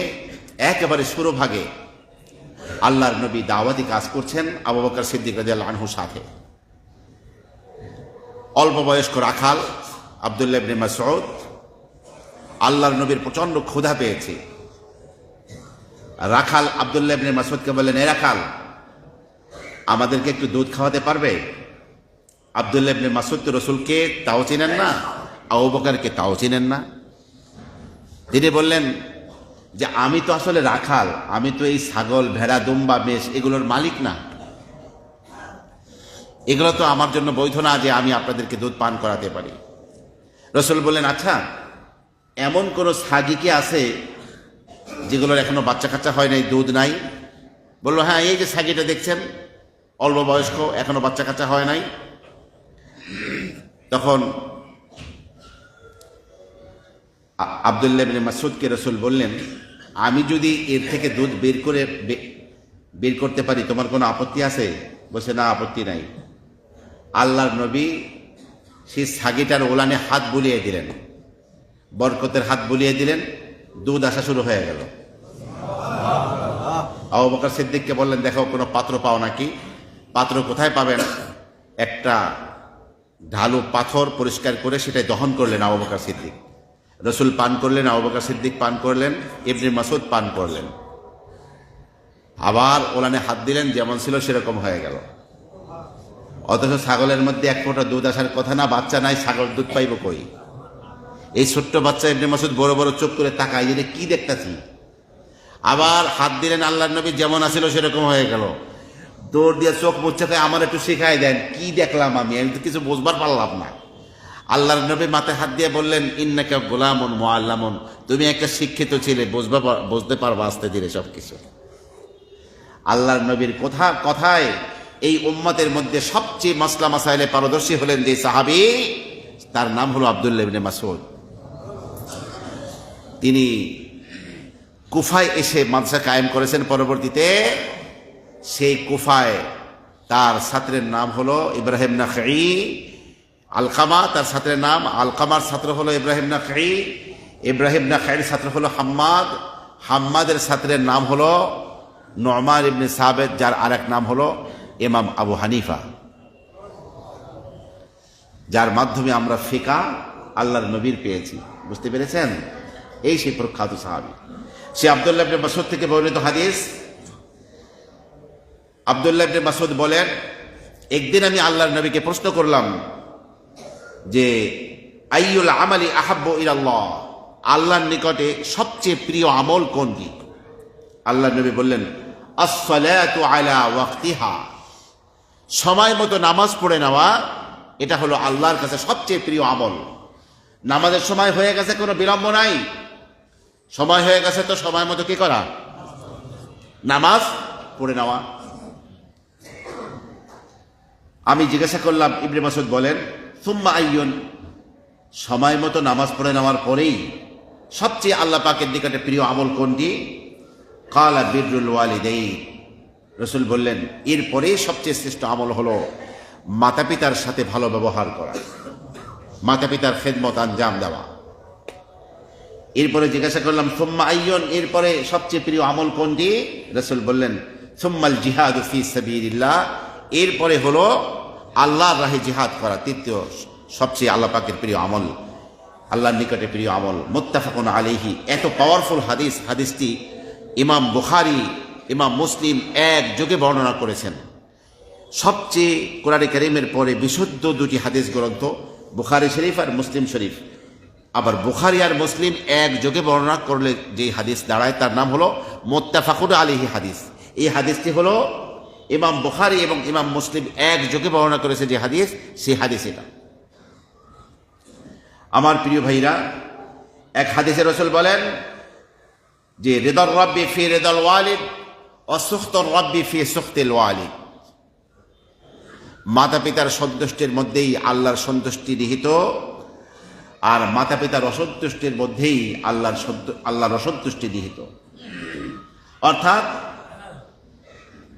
একেবারে শুরুভাগে আল্লাহর নবী দাওয়াতি কাজ করছেন আবু বকর সিদ্দিক রাদিয়াল্লাহু আনহুর সাথে। অল্প বয়স্ক রাখাল আব্দুল্লাহ ইবনে মাসউদ আল্লাহর নবীর প্রচন্ড ক্ষুধা পেয়েছে। রাখাল আব্দুল্লাহ ইবনে মাসউদকে বললেন, এ রাখাল, আমাদেরকে একটু দুধ খাওয়াতে পারবে? আব্দুল্লাহ ইবনে মাসউদ তো রসুলকে তাও চিনেন না, আবু বকরকে তাও চিনেন না। তিনি বললেন যে আমি তো আসলে রাখাল, আমি তো এই ছাগল, ভেড়া, দুম্বা, মেষ এগুলোর মালিক না, এগুলো তো আমার জন্য বৈধ না যে আমি আপনাদেরকে দুধ পান করাতে পারি। রসুল বললেন, আচ্ছা এমন কোন ছাগি কি আছে যেগুলোর এখনো বাচ্চা কাচ্চা হয় নাই, দুধ নাই? বললো, হ্যাঁ, এই যে ছাগিটা দেখছেন অল্প বয়স্ক, এখনো বাচ্চা কাচ্চা হয় নাই। তখন আব্দুল্লাহ ইবনে মাসউদকে রসুল বললেন, আমি যদি এর থেকে দুধ বের করতে পারি তোমার কোনো আপত্তি আছে? বলছে, না, আপত্তি নাই। আল্লাহর নবী সেই ছাগিটার ওলানে হাত বুলিয়ে দিলেন, বরকতের হাত বুলিয়ে দিলেন, দুধ আসা শুরু হয়ে গেল। আবু বকর সিদ্দিককে বললেন, দেখো কোনো পাত্র পাও নাকি? পাত্র কোথায় পাবেন? একটা ঢালু পাথর পরিষ্কার করে সেটাই দহন করলেন আবু বকর সিদ্দিক। রসুল পান করলেন, আবু বকর সিদ্দিক পান করলেন, ইবনে মাসউদ পান করলেন। আবার ওলানে হাত দিলেন, যেমন ছিল সেরকম হয়ে গেল। অথচ ছাগলের মধ্যে এক ফোঁটা দুধ আসার কথা না, বাচ্চা নাই, ছাগল দুধ পাইব কই? এই ছোট্ট বাচ্চা ইবনে মাসউদ বড় বড় চোখ করে তাকায়, যে কি দেখতেছি। আবার হাত দিলেন, আল্লাহর নবী যেমন আছিল সেরকম হয়ে গেল। দৌড় দিয়ে চোখ মুচ্ছে, আমার একটু শিখাই দেন, কি দেখলাম আমি তো কিছু বুঝবার পারলাম না। আল্লাহর নবী মাথায় হাত দিয়ে বললেন, ইন্নাকা গোলামুন মুআল্লামুন, তুমি একটা শিক্ষিত ছেলে, বুঝতে পারবা আস্তে ধীরে সবকিছু। আল্লাহর নবীর কথায় এই উম্মতের মধ্যে সবচেয়ে মাসলা মাসাইলে পারদর্শী হলেন যে সাহাবী, তার নাম হলো আব্দুল্লাহ ইবনে মাসউদ। তিনি কুফায় এসে মাদ্রাসা কায়েম করেছেন। পরবর্তীতে সেই কুফায় তার ছাত্রের নাম হলো ইব্রাহিম নাখঈ। আলকামা তার ছাত্রের নাম, আলকামার ছাত্র হলো ইব্রাহিম নাখঈ, ইব্রাহিম নাখঈর ছাত্র হলো হাম্মাদ, হাম্মাদের ছাত্রের নাম হলো নু'মান ইবনে সাবিত, যার আরেক নাম হলো ইমাম আবু হানিফা, যার মাধ্যমে আমরা ফিকা আল্লাহর নবীর পেয়েছি। বুঝতে পেরেছেন? এই সেই প্রখ্যাত সাহাবী। সে আব্দুল্লাহ ইবনে মাসউদ থেকে বর্ণিত হাদিস। আব্দুল্লাহ ইবনে মাসউদ বলেন, একদিন আমি আল্লাহর নবীকে প্রশ্ন করলাম যে আইয়ুল আমালি আহাব্বু ইলাল্লাহ, আল্লাহর নিকটে সবচেয়ে প্রিয় আমল কোনটি? আল্লাহর নবী বললেন, আস-সালাতু আলা ওয়াক্তিহা, সময় মতো নামাজ পড়ে নেওয়া, এটা হলো আল্লাহর কাছে সবচেয়ে প্রিয় আমল। নামাজের সময় হয়ে গেছে, কোনো বিলম্ব নাই, সময় হয়ে গেছে তো সময় মতো কি করা? নামাজ পড়ে নেওয়া। আমি জিজ্ঞাসা করলাম, ইবনে মাসউদ বলেন, সুম্মা আইয়ুন, সময় মতো নামাজ পড়ে নেওয়ার পরেই সবচেয়ে আল্লাহ পাকের নিকটে প্রিয় আমল কোনটি? কালা বিররুল ওয়ালিদাইন। রসুল বললেন এরপরে সবচেয়ে শ্রেষ্ঠ আমল হলো মাতা পিতার সাথে ভালো ব্যবহার করা, মাতা পিতার খেদমত আঞ্জাম দেওয়া। এরপরে জিজ্ঞাসা করলাম সুম্মা আইয়ুন, এরপরে সবচেয়ে প্রিয় আমল কোনটি? রসুল বললেন সুম্মাল জিহাদু ফি সাবিলিল্লাহ, এরপরে হলো আল্লাহর রাহে জিহাদ করা, তৃতীয় সবচেয়ে আল্লাহ পাকের প্রিয় আমল, আল্লাহর নিকটে প্রিয় আমল। মুত্তাফাকুন আলাইহি। এত পাওয়ারফুল হাদিস, হাদিসটি ইমাম বুখারী, ইমাম মুসলিম একযোগে বর্ণনা করেছেন। সবচেয়ে কোরআনে কারীমের পরে বিশুদ্ধ দুটি হাদিস গ্রন্থ বুখারী শরীফ আর মুসলিম শরীফ। আবার বুখারী আর মুসলিম একযোগে বর্ণনা করলে যে হাদিস দাঁড়ায় তার নাম হলো মুত্তাফাকুন আলাইহি হাদিস। এই হাদিসটি হলো ইমাম বুখারী এবং ইমাম মুসলিম একযোগে বর্ণনা করেছে যে হাদিস, সেই হাদিস এটা। আমার প্রিয় ভাইরা, এক হাদিসে রাসূল বলেন যে রিদার রাব্বি ফি রিদাল ওয়ালিদ ওয়া সুখতুর রাব্বি ফি সুখতিল ওয়ালিদ। মাতা পিতার সন্তুষ্টির মধ্যেই আল্লাহর সন্তুষ্টি নিহিত, আর মাতা পিতার অসন্তুষ্টির মধ্যেই আল্লাহর অসন্তুষ্টি নিহিত। অর্থাৎ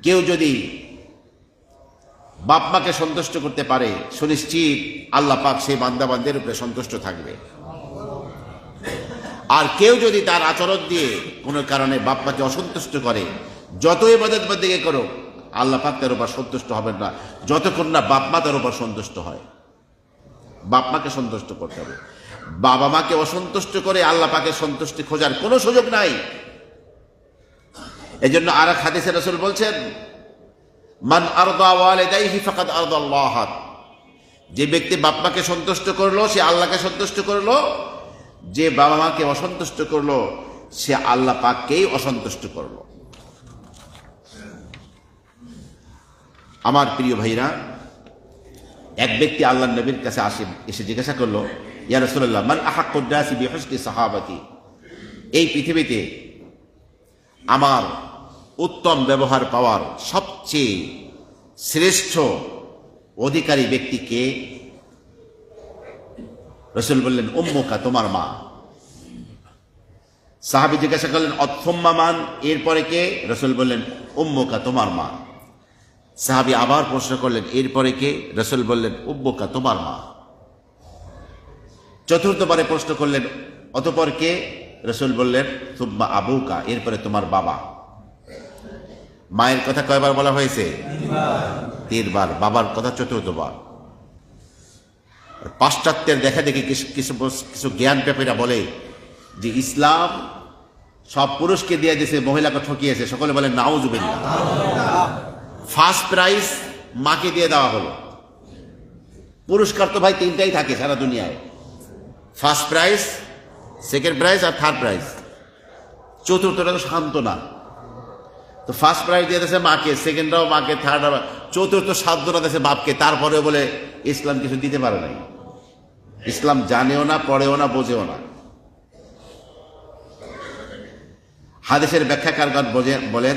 কেউ যদি বাপ মাকে সন্তুষ্ট করতে পারে, সুনিশ্চিত আল্লাহ পাক সেই বান্দাবান্দের উপরে সন্তুষ্ট থাকবে। আর কেউ যদি তার আচরণ দিয়ে কোনো কারণে বাপ মাকে অসন্তুষ্ট করে, যত ইবাদত বন্দেগি করো, আল্লাহ পাক তার উপর সন্তুষ্ট হবেন না যতক্ষণ না বাপ মা তার উপর সন্তুষ্ট হয়। বাপ মাকে সন্তুষ্ট করতে হবে। বাবা মাকে অসন্তুষ্ট করে আল্লাহ পাকের সন্তুষ্টি খোঁজার কোনো সুযোগ নাই। এজন্য আর এক হাদিসে রাসূল বলছেন মান আরদা ওয়ালিদাইহি ফাকাদ আরদাল্লাহ, যে ব্যক্তি বাপ মাকে সন্তুষ্ট করলো সে আল্লাহকে সন্তুষ্ট করলো, যে বাবা মাকে অসন্তুষ্ট করলো সে আল্লাহ পাককেই অসন্তুষ্ট করলো। আমার প্রিয় ভাইরা, এক ব্যক্তি আল্লাহর নবীর কাছে এসে জিজ্ঞাসা করলো ইয়া রাসূলুল্লাহ মান আহাক্কুন নাসি বিহুসনি সাহাবাতি, এই পৃথিবীতে আমার উত্তম ব্যবহার পাওয়ার সবচেয়ে শ্রেষ্ঠ অধিকারী ব্যক্তি কে? রাসূল বললেন উম্মুকা, তোমার মা। সাহাবী জিজ্ঞাসা করলেন অথম্মা মান, এরপরে কে? রাসূল বললেন উম্মুকা, তোমার মা। সাহাবী আবার প্রশ্ন করলেন এরপরে কে? রাসূল বললেন উম্মুকা, তোমার মা। চতুর্থবারে প্রশ্ন করলেন অতঃপর কে? রাসূল বললেন সুম্মা আবুকা, এরপরে তোমার বাবা। মায়ের কথা কয়বার বলা হয়েছে? তিনবার। বাবার কথা চতুর্থবার। পাশ্চাত্যের দেখা দেখি কিছু জ্ঞান পেপেরা বলে যে ইসলাম সব পুরুষকে দিয়ে দিয়েছে, মহিলাকে ঠকিয়েছে। সকলে বলে নাউজুবিল্লাহ। ফার্স্ট প্রাইজ মাকে দিয়ে দেওয়া হলো। পুরস্কার তো ভাই তিনটাই থাকে সারা দুনিয়ায়, ফার্স্ট প্রাইজ, সেকেন্ড প্রাইজ আর থার্ড প্রাইজ। চতুর্থটা তো সান্ত্বনা। তো ফার্স্ট প্রাইজ দিয়ে দিয়েছে মাকে, সেকেন্ডটাও মাকে, থার্ড, চতুর্থ সান্ত্বনা দিয়েছে বাপকে। তারপরেও বলে ইসলাম কিছু দিতে পারে নাই। ইসলাম জানেও না, পড়েও না, বোঝেও না। হাদিসের ব্যাখ্যাকারগণ বলেন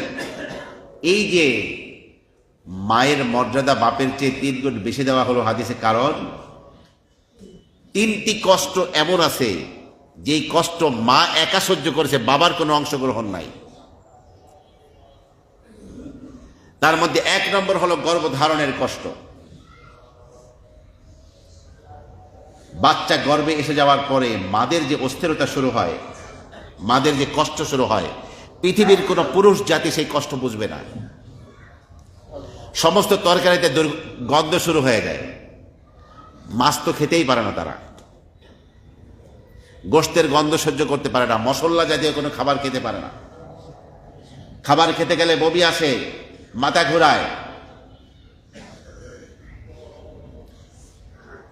এই যে মায়ের মর্যাদা বাপের চেয়ে 3 গুণ বেশি দেওয়া হলো হাদিসে, কারণ 3টি কষ্ট এমন আছে যেই কষ্ট মা একা সহ্য করেছে, বাবার কোনো অংশগ্রহণ নাই। তার মধ্যে 1 নম্বর হলো গর্ভধারণের কষ্ট। বাচ্চা গর্ভে এসে যাওয়ার পরে মাদের যে অস্থিরতা শুরু হয়, মাদের যে কষ্ট শুরু হয়, পৃথিবীর কোনো পুরুষ জাতি সেই কষ্ট বুঝবে না। সমস্ত তরকারিতে গন্ধ শুরু হয়ে যায়, মাছ তো খেতেই পারে না তারা, গোশতের গন্ধ সহ্য করতে পারে না, মশলা জাতীয় কোনো খাবার খেতে পারে না। খাবার খেতে গেলে বমি আসে, মাথা ঘোরায়।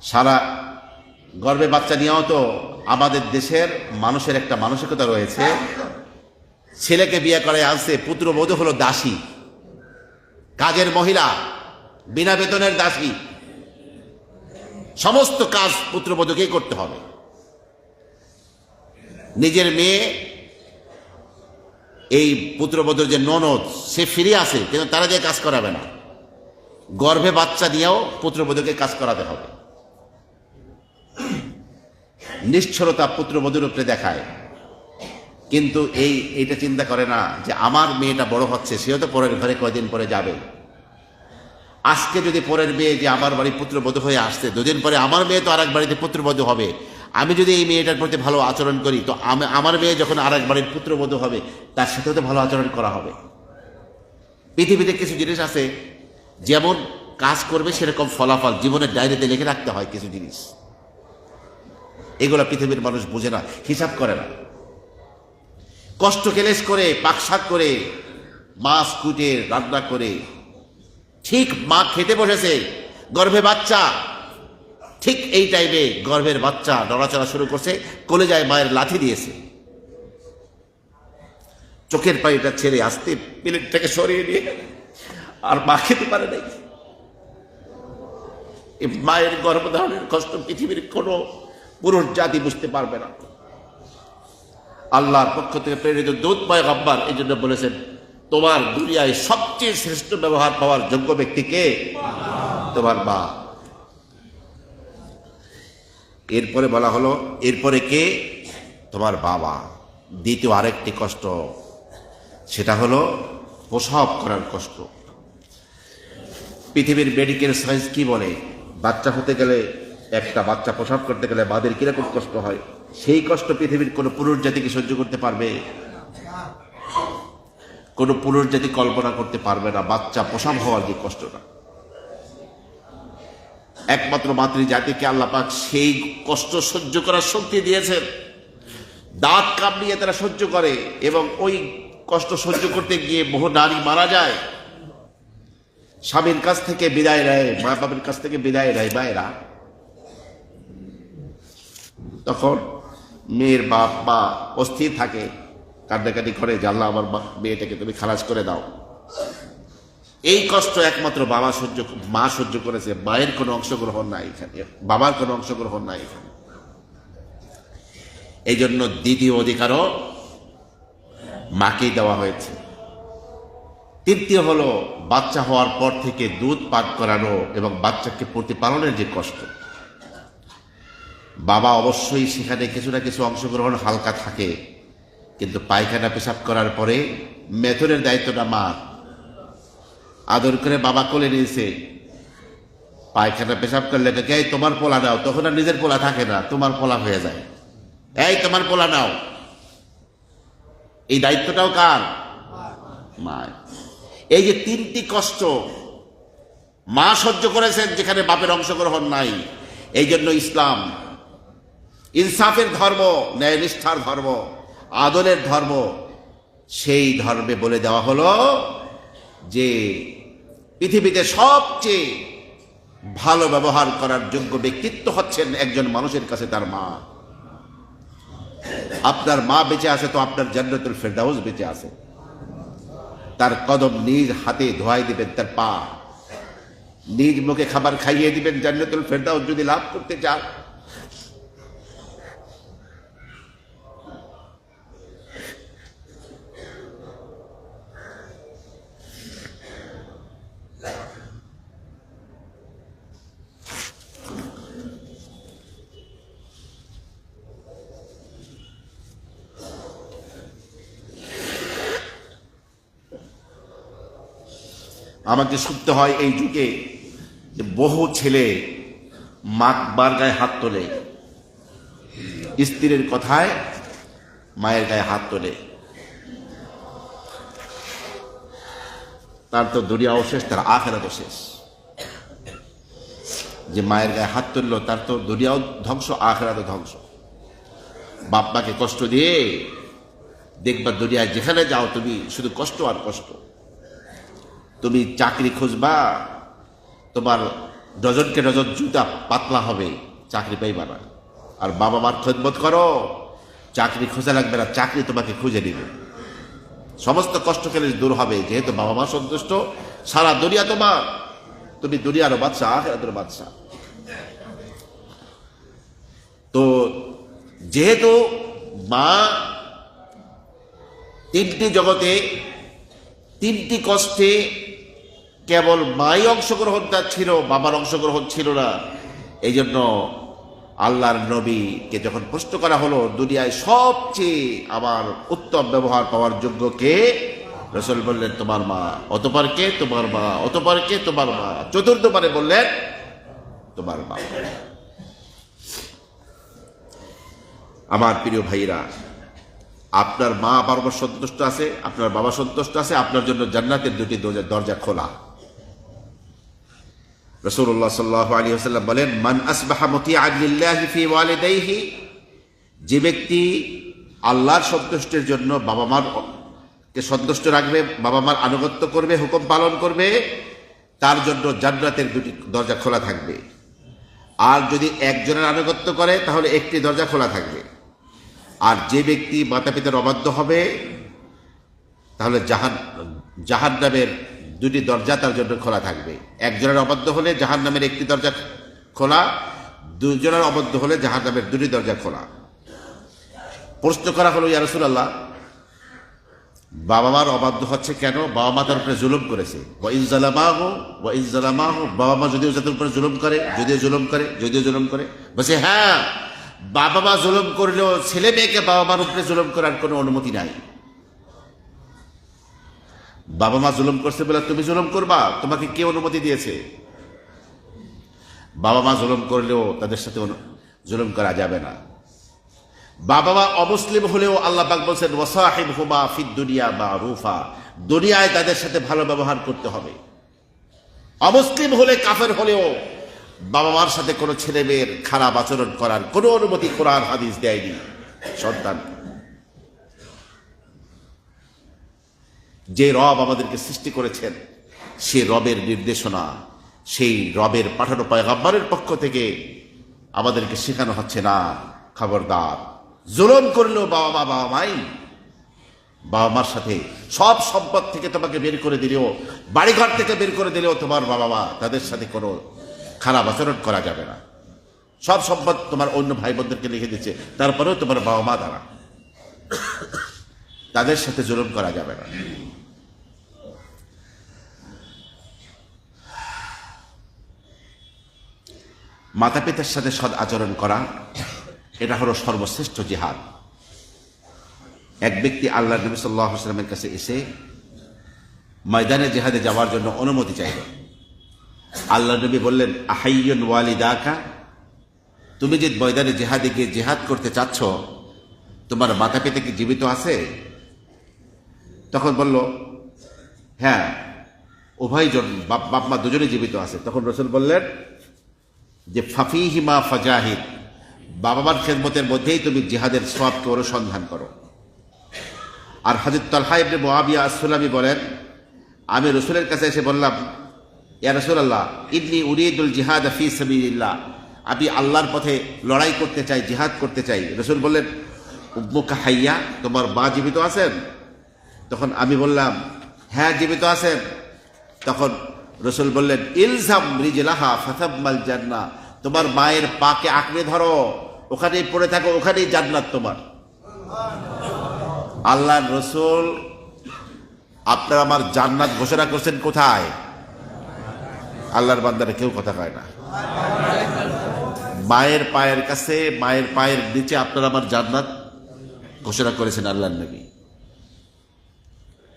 সারা গর্ভে বাচ্চা নিয়েও তো আমাদের দেশের মানুষের একটা মানসিকতা রয়েছে, ছেলেকে বিয়ে করে আনছে, পুত্রবধূ হলো দাসী, কাজের মহিলা, বিনা বেতনের দাসী। সমস্ত কাজ পুত্রবধূকেই করতে হবে। নিজের মেয়ে, এই পুত্রবধূর যে ননদ, সে ফিরে আসে, কিন্তু তারা দিয়ে কাজ করাবে না। গর্ভে বাচ্চা নিয়েও পুত্রবধূকে কাজ করাতে হবে। নিষ্ঠুরতা পুত্রবধূর উপরে দেখায়, কিন্তু এইটা চিন্তা করে না যে আমার মেয়েটা বড় হচ্ছে, সেও তো পরের ঘরে কয়দিন পরে যাবে। আজকে যদি পরের মেয়ে যে আমার বাড়ি পুত্রবধূ হয়ে আসছে, দুদিন পরে আমার মেয়ে তো আরেক বাড়িতে পুত্রবধূ হবে। আমি যদি এই মেয়েটার প্রতি ভালো আচরণ করি, তো আমার মেয়ে যখন আরেক বাড়ির পুত্রবধূ হবে, তার সাথেও তো ভালো আচরণ করা হবে। পৃথিবীতে কিছু জিনিস আছে, যেমন কাজ করবে সেরকম ফলাফল জীবনের ডায়েরিতে লিখে রাখতে হয় কিছু জিনিস। এগুলো পৃথিবীর মানুষ বুঝে না, হিসাব করে না। কষ্ট কেলেশ করে, পাকশাক করে, মাছ কুটে রান্না করে, ঠিক মা খেতে বসেছে, গর্ভে বাচ্চা, ঠিক এই টাইমে গর্ভের বাচ্চা নড়াচড়া শুরু করছে, কলেজায় মায়ের লাথি দিয়েছে, চোখের পানিটা ছেড়ে আসতে প্লেটটাকে সরিয়ে নিয়ে আর মা খেতে পারে নাই। এই মায়ের গর্ভধারণের কষ্ট পৃথিবীর কোনো পুরুষ জাতি বুঝতে পারবে না। আল্লাহর পক্ষ থেকে প্রেরিত দূত পয়গম্বর এই জন্য বলেছেন, তোমার দুনিয়ায় সবচেয়ে শ্রেষ্ঠ ব্যবহার পাওয়ার যোগ্য ব্যক্তি কে? তোমার মা। এরপরে বলা হলো, এরপরে কে? তোমার বাবা। দ্বিতীয় আরেকটি কষ্ট, সেটা হলো প্রসব করার কষ্ট। পৃথিবীর মেডিকেল সায়েন্স কি বলে, বাচ্চা হতে গেলে, একটা বাচ্চা প্রসব করতে গেলে মাদের কিরকম কষ্ট হয়, সেই কষ্ট পৃথিবীর কোনো পুরুষ জাতি কি সহ্য করতে পারবে? কোনো পুরুষ জাতি কল্পনা করতে পারবে না বাচ্চা প্রসব হওয়ার যে কষ্টটা। একমাত্র মাতৃ জাতিকে আল্লাহ পাক সেই কষ্ট সহ্য করার শক্তি দিয়েছেন। দাঁত কামড়িয়ে তারা সহ্য করে, এবং ওই কষ্ট সহ্য করতে গিয়ে বহু নারী মারা যায়। স্বামীর কাছ থেকে বিদায় নেয়, মা বাবার কাছ থেকে বিদায় নেয় মায়েরা। তখন মেয়ের বাপ মা অস্থির থাকে, কান্নাকাটি করে, জানলা আমার মেয়েটাকে তুমি খালাস করে দাও। এই কষ্ট একমাত্র মা সহ্য করেছে। মায়ের কোনো অংশগ্রহণ নাই এখানে, বাবার কোনো অংশগ্রহণ নাই এখানে। এই জন্য দ্বিতীয় অধিকারও মাকেই দেওয়া হয়েছে। তৃতীয় হলো বাচ্চা হওয়ার পর থেকে দুধ পান করানো এবং বাচ্চাকে প্রতিপালনের যে কষ্ট। বাবা অবশ্যই সেখানে কিছু না কিছু অংশগ্রহণ হালকা থাকে, কিন্তু পায়খানা পেশাব করার পরে মেথরের দায়িত্বটা মা। আদর করে বাবা কোলে নিয়েছে, পায়খানা পেশাব করলে এই তোমার পোলা নাও, তখন আর নিজের পোলা থাকে না, তোমার পোলা হয়ে যায়। এই তোমার পোলা নাও, এই দায়িত্বটাও কার? মা। এই যে তিনটি কষ্ট মা সহ্য করেছেন, যেখানে বাপের অংশগ্রহণ নাই। এই জন্য ইসলাম ইনসাফের ধর্ম, ন্যায়নিষ্ঠার ধর্ম, আদরের ধর্ম। সেই ধর্মে বলে দেওয়া হলো যে পৃথিবীতে সবচেয়ে ভালো ব্যবহার করার যোগ্য ব্যক্তিত্ব হচ্ছেন একজন মানুষের কাছে তার মা। আপনার মা বেঁচে আছে তো আপনার জান্নাতুল ফেরদাউস বেঁচে আছে। তার কদম নিজ হাতে ধোয়াই দিবেন, তার পা নিজ মুখে খাবার খাইয়ে দিবেন জান্নাতুল ফেরদাউস যদি লাভ করতে চান। আমাকে শুনতে হয় এই যুগে যে বহু ছেলে মার গায়ে হাত তোলে, স্ত্রীর কথায় মায়ের গায়ে হাত তোলে। তার তো দুনিয়াও শেষ, তার আখিরাতও শেষ। যে মায়ের গায়ে হাত তুললো তার তো দুনিয়াও ধ্বংস, আখিরাতও ধ্বংস। বাপ মাকে কষ্ট দিয়ে দেখবা দুনিয়ায় যেখানে যাও তুমি শুধু কষ্ট আর কষ্ট। তুমি চাকরি খুঁজবা, তোমার ডজনকে ডজন জুতা পাতলা হবে, চাকরি পাইবা না। আর বাবা মার খেদমত করো, চাকরি খোঁজা লাগবে না, চাকরি তোমাকে খুঁজে দিবে। সমস্ত কষ্ট খেলে দূর হবে, যেহেতু বাবা মা সন্তুষ্ট, সারা দুনিয়া তোমার, তুমি দুনিয়ারও বাদশা, আখিরাতের বাদশা। তো যেহেতু মা তিনটি জগতে তিনটি কষ্টে কেবল মাই অংশগ্রহণটা ছিল, বাবার অংশগ্রহণ ছিল না। এই জন্য আল্লাহর নবীকে যখন প্রশ্ন করা হলো দুনিয়ায় সবচেয়ে আমার উত্তম ব্যবহার পাওয়ার যোগ্য কে, রাসূল বললেন তোমার মা, অতঃপর কে, তোমার মা, অতঃপর কে, তোমার মা, চতুর্থবারে বললেন তোমার মা। আমার প্রিয় ভাইরা, আপনার মা বাবা সন্তুষ্ট আছে, আপনার বাবা সন্তুষ্ট আছে, আপনার জন্য জান্নাতের দুটি দরজা খোলা। রাসূলুল্লাহ সাল্লাল্লাহু আলাইহি ওয়াসাল্লাম বলেন, মান আসবাহা মুতিআন লিল্লাহি ফি ওয়ালিদাইহি, যে ব্যক্তি আল্লাহর সন্তুষ্টির জন্য বাবা মার কে সন্তুষ্ট রাখবে, বাবা মার আনুগত্য করবে, হুকুম পালন করবে, তার জন্য জান্নাতের দুটি দরজা খোলা থাকবে। আর যদি একজনের আনুগত্য করে তাহলে একটি দরজা খোলা থাকবে। আর যে ব্যক্তি মাতা পিতার অবাধ্য হবে তাহলে জাহান্নামের দুটি দরজা তার জন্য খোলা থাকবে। একজনের অবাধ্য হলে জাহান্নামের একটি দরজা খোলা, দুজনের অবাধ্য হলে জাহান্নামের দুটি দরজা খোলা। প্রশ্ন করা হলো, ইয়া রাসূলুল্লাহ, বাবা মার অবাধ্য হচ্ছে কেন? বাবা মা তার উপরে জুলুম করেছে। বাবা মা যদিও তাদের উপরে জুলুম করে, যদিও জুলুম করে। বলছে হ্যাঁ, বাবা মা জুলুম করলেও ছেলে মেয়েকে বাবা মার উপরে জুলুম করার কোনো অনুমতি নাই। বাবা মা জুলুম করছে বলে তুমি জুলুম করবা? তোমাকে কে অনুমতি দিয়েছে? বাবা মা জুলুম করলেও তাদের সাথে জুলুম করা যাবে না। বাবা মা অমুসলিম হলেও আল্লাহ পাক বলছেন ওয়াসাহিবহুমা ফিদ দুনিয়া মারুফা, দুনিয়ায় তাদের সাথে ভালো ব্যবহার করতে হবে। অমুসলিম হলে, কাফের হলেও বাবা মার সাথে কোনো ছেলে মেয়ের খারাপ আচরণ করার কোনো অনুমতি কোরআন হাদিস দেয়নি। সন্তান, যে রব আমাদেরকে সৃষ্টি করেছেন সে রবের নির্দেশনা, সেই রবের পাঠানো পয়গম্বরের পক্ষ থেকে আমাদেরকে শেখানো হচ্ছে না, খবরদার, জুলুম করলেও বাবা মাই। বাবা মার সাথে সব সম্পদ থেকে তোমাকে বের করে দিলেও, বাড়িঘর থেকে বের করে দিলেও তোমার বাবা মা, তাদের সাথে কোনো খারাপ আচরণ করা যাবে না। সব সম্পদ তোমার অন্য ভাই বোনদেরকে লিখে দিচ্ছে, তারপরেও তোমার বাবা মা দ্বারা তাদের সাথে জুলুম করা যাবে না। মাতা পিতার সাথে সৎ আচরণ করা, এটা হলো সর্বশ্রেষ্ঠ জিহাদ। এক ব্যক্তি আল্লাহ নবী সাল্লাল্লাহু আলাইহি ওয়াসাল্লামের কাছে এসে ময়দানে জিহাদে যাওয়ার জন্য অনুমতি চাইল। আল্লাহ নবী বললেন, আহাইয়ুন ওয়ালিদাকা, তুমি যে ময়দানে জিহাদে গিয়ে জিহাদ করতে চাচ্ছ, তোমার মাতা পিতা কি জীবিত আছে? তখন বলল, হ্যাঁ, উভয়জন, বাপ মা দুজনেই জীবিত আছে। তখন রাসূল বললেন যে ফাফিহিমা ফাজাহিদ, বাবা মার খেদমতের মধ্যেই তুমি জিহাদের সওয়াবকে অনুসন্ধান করো। আর হযরত তালহা ইবনে মুআবিয়া আস-সুলামি বলেন, আমি রাসূলের কাছে এসে বললাম, ইয়া রাসূলুল্লাহ, ইন্নী উরিদুল জিহাদ ফি সাবিলিল্লাহ, আমি আল্লাহর পথে লড়াই করতে চাই, জিহাদ করতে চাই। রাসূল বললেন, উম্মুকা হাইয়া, তোমার মা জীবিত আছেন? তখন আমি বললাম, হ্যাঁ, জীবিত আছেন। তখন রাসূল বললেন, ইলজাম রিজলাহা ফাতাম্মাল জান্নাহ, তোমার মায়ের পাকে আঁকড়ে ধরো, ওখানেই পড়ে থাকো, ওখানেই জান্নাত তোমার। আল্লাহর রাসূল আপনার আমার জান্নাত ঘোষণা করছেন কোথায়? আল্লাহর বান্দারা কেউ কথা কয় না। মায়ের পায়ের কাছে, মায়ের পায়ের নিচে আপনার আমার জান্নাত ঘোষণা করেছেন আল্লাহর নবী।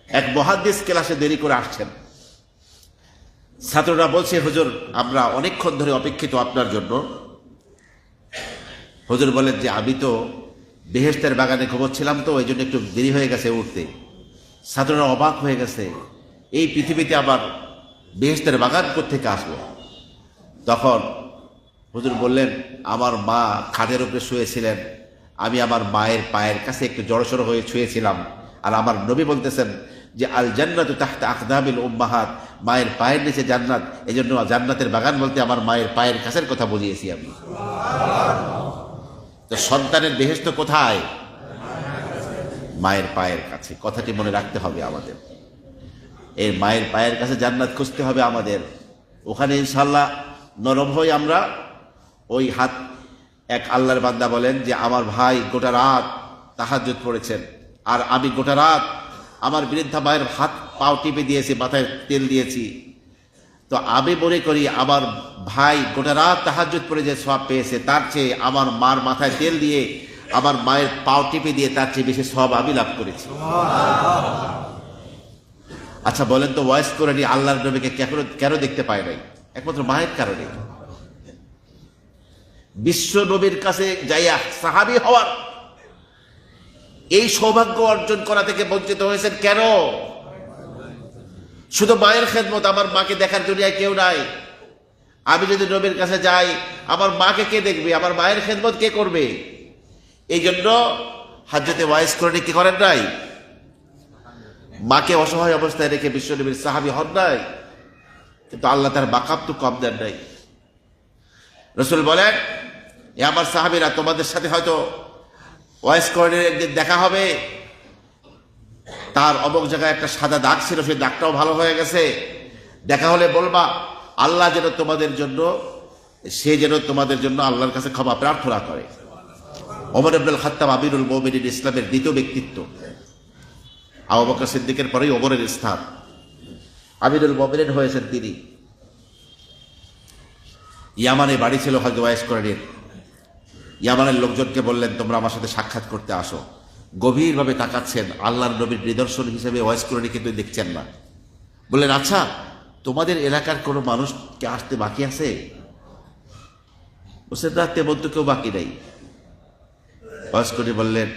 এক মুহাদ্দিস ক্লাসে দেরি করে আসছেন। ছাত্ররা বলছে, হুজুর, আমরা অনেকক্ষণ ধরে অপেক্ষিত আপনার জন্য। হুজুর বলেন যে আমি তো বেহেশতের বাগানে ঘুমোচ্ছিলাম, তো এই জন্য একটু দেরি হয়ে গেছে উঠতে। ছাত্ররা অবাক হয়ে গেছে, এই পৃথিবীতে আবার বেহেশতের বাগান কোত্থেকে আসলো? তখন হুজুর বললেন, আমার মা খাটের উপরে শুয়েছিলেন, আমি আমার মায়ের পায়ের কাছে একটু জড়সড় হয়ে শুয়েছিলাম। আর আমার নবী বলতেছেন যে আল জান্নাতু তাহতা আকদামিল উম্মাহাত, মায়ের পায়ের নিচে জান্নাত, এই জন্য জান্নাতের বাগান বলতে আমার মায়ের পায়ের কাছের কথা বুঝিয়েছি আমি। তো সন্তানের বেহেশত কোথায়? মায়ের পায়ের কাছে। কথাটি মনে রাখতে হবে আমাদের। এই মায়ের পায়ের কাছে জান্নাত খুঁজতে হবে আমাদের। ওখানে ইনশাল্লাহ নরম হই আমরা। ওই হাত, এক আল্লাহর বান্দা বলেন যে আমার ভাই গোটা রাত তাহাজ্জুদ পড়েছেন, আর আমি গোটা রাত আমার বৃদ্ধা মায়ের হাত পাও টিপে দিয়েছি, মাথায় তেল দিয়েছি। তো আমি মনে করি আমার ভাই গোটা রাত তাহাজ্জুদ পড়ে যে সওয়াব পেয়েছে, তার চেয়ে আমার মার মাথায় তেল দিয়ে আমার মায়ের পাও টিপে দিয়ে তার চেয়ে বেশি সওয়াব আমি লাভ করেছি। আচ্ছা বলেন তো, ওয়াইস করে নিয়ে আল্লাহর নবীকে কেন দেখতে পায় নাই? একমাত্র মায়ের কারণে। বিশ্ব নবীর কাছে যাইয়া সাহাবী হওয়ার এই সৌভাগ্য অর্জন করা থেকে বঞ্চিত হয়েছেন কেন? শুধু মায়ের খেদমত। আমার মাকে দেখার দুনিয়ায় কেউ নাই। আমি যদি নবীর কাছে যাই, আমার মাকে কে দেখবে? আমার মায়ের খেদমত কে করবে? এই জন্য হযরতে ওয়াইস করণী কি করেন নাই? মাকে অসহায় অবস্থায় রেখে বিশ্ব নবীর সাহাবী হন নাই, কিন্তু আল্লাহ তার মাকাম তো কম দেন নাই। রাসূল বলেন, এ আমার সাহাবীরা, তোমাদের সাথে হয়তো ওয়াইস করণীর একদিন দেখা হবে। তার অমুক জায়গায় একটা সাদা দাগ ছিল, সেই দাগটাও ভালো হয়ে গেছে। দেখা হলে বলবা, আল্লাহ যেন তোমাদের জন্য, সে যেন তোমাদের জন্য আল্লাহর কাছে ক্ষমা প্রার্থনা করে। ওমর ইবনুল খাত্তাব আমিরুল মুমিনিন, ইসলামের দ্বিতীয় ব্যক্তিত্ব। আবু বকর সিদ্দিকের পরেই ওমরের স্থান। আমিরুল মুমিনিন হয়েছেন তিনি। ইয়ামানে বাড়ি ছিল হযরত ওয়াইস করণীর। ইয়ামানের লোকজনকে বললেন, তোমরা আমার সাথে সাক্ষাৎ করতে আসো। গভীরভাবে তাকাচ্ছেন, আল্লাহর নবীর নিদর্শন হিসেবে ওয়াইস করণী কিন্তু দেখছেন না। বললেন, আচ্ছা তোমাদের এলাকার কোনো মানুষকে আসতে বাকি আছে? বলছেন, না, তেমন তো কেউ বাকি নেই। ওয়াইস করণী বললেন,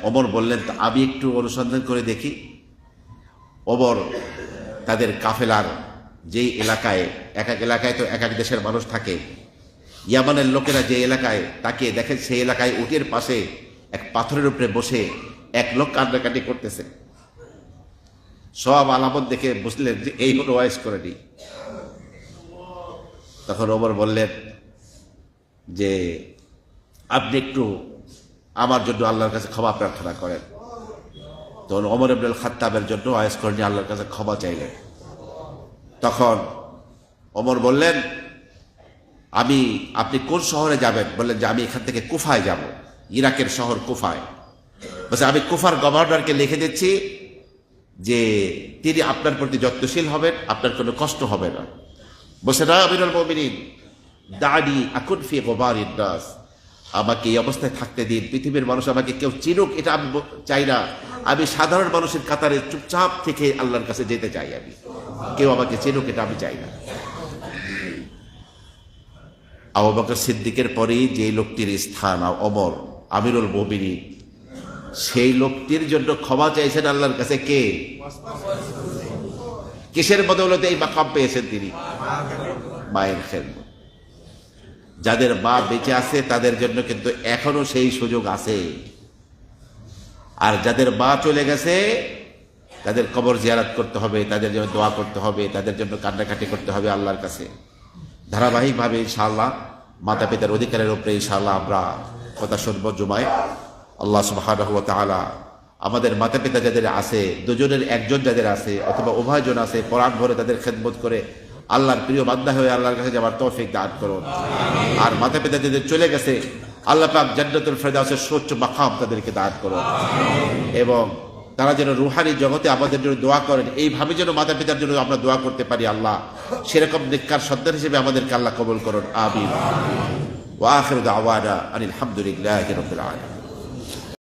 ওমর বললেন, আমি একটু অনুসন্ধান করে দেখি। ওমর তাদের কাফেলার যেই এলাকায়, এক এক এলাকায় তো এক এক দেশের মানুষ থাকে, ইয়ামানের লোকেরা যে এলাকায় তাকিয়ে দেখেন, সেই এলাকায় উটের পাশে এক পাথরের উপরে বসে এক লোক কান্নাকাটি করতেছে। সব আলামত দেখে বুঝলেন যে এই হলো ওয়াইস করণী। তখন ওমর বললেন যে, আপনি একটু আমার জন্য আল্লাহর কাছে ক্ষমা প্রার্থনা করেন। তখন ওমর ইবনুল খাত্তাবের জন্য ওয়াইস করণী আল্লাহর কাছে ক্ষমা চাইলেন। তখন ওমর বললেন, আপনি কোন শহরে যাবেন? বললেন যে আমি এখান থেকে কুফায় যাব, ইরাকের শহর কুফায়। বলছে, আমি কুফার গভর্নরকে লিখে দিচ্ছি যে তিনি আপনার প্রতি যত্নশীল হবেন, আপনার কোনো কষ্ট হবে না। বলছে, না আমিরুল মুমিনিন, দানি আকুন ফি গুবারিন নাস, আমাকে এই অবস্থায় থাকতে দিন। পৃথিবীর মানুষ আমাকে কেউ চিনুক এটা আমি চাই না। আমি সাধারণ মানুষের কাতারে চুপচাপ থেকে আল্লাহর কাছে যেতে চাই। আমি কেউ আমাকে চিনুক এটা আমি চাই না। আবু বকর সিদ্দিকের পরেই যে লোকটির স্থান ওমর আমিরুল মুমিনিন, সেই লোকটির জন্য ক্ষমা চাইছেন আল্লাহর কাছে কে? কিসের বদৌলতে এই মাকাম পেয়েছেন তিনি? মায়ের খেদমত। যাদের মা বেঁচে আছে তাদের জন্য কিন্তু এখনো সেই সুযোগ আছে। আর যাদের মা চলে গেছে তাদের কবর জিয়ারত করতে হবে, তাদের জন্য দোয়া করতে হবে, তাদের জন্য কান্নাকাটি করতে হবে আল্লাহর কাছে। ধারাবাহিকভাবে ইনশাআল্লাহ মাতা পিতার অধিকারের উপরে ইনশাআল্লাহ আমরা কথা শুনবো জুমায়। আল্লাহ সুবহানাহু ওয়া তাআলা আমাদের মাতা পিতা যাদের আছে, দুজনের একজন যাদের আছে অথবা উভয়জন আছে, কোরআন ভরে তাদের খেদমত করে আল্লাহর প্রিয় বান্দা হয়ে আল্লাহর কাছে যাওয়ার তৌফিক দান করুন। আর মাতা পিতা যাদের চলে গেছে, আল্লাহ পাক জান্নাতুল ফেরদাউসের সর্বোচ্চ মাকাম তাদেরকে দান করুন, এবং তারা যেন রুহানি জগতে আমাদের জন্য দোয়া করেন। এইভাবে যেন মাতা পিতার জন্য আমরা দোয়া করতে পারি। আল্লাহ সেরকম নেককার সন্তান হিসেবে আমাদেরকে আল্লাহ কবুল করুন। আমিন। ওয়া আখিরু দাওয়ানা আনিল হামদুলিল্লাহি রাব্বিল আলামিন।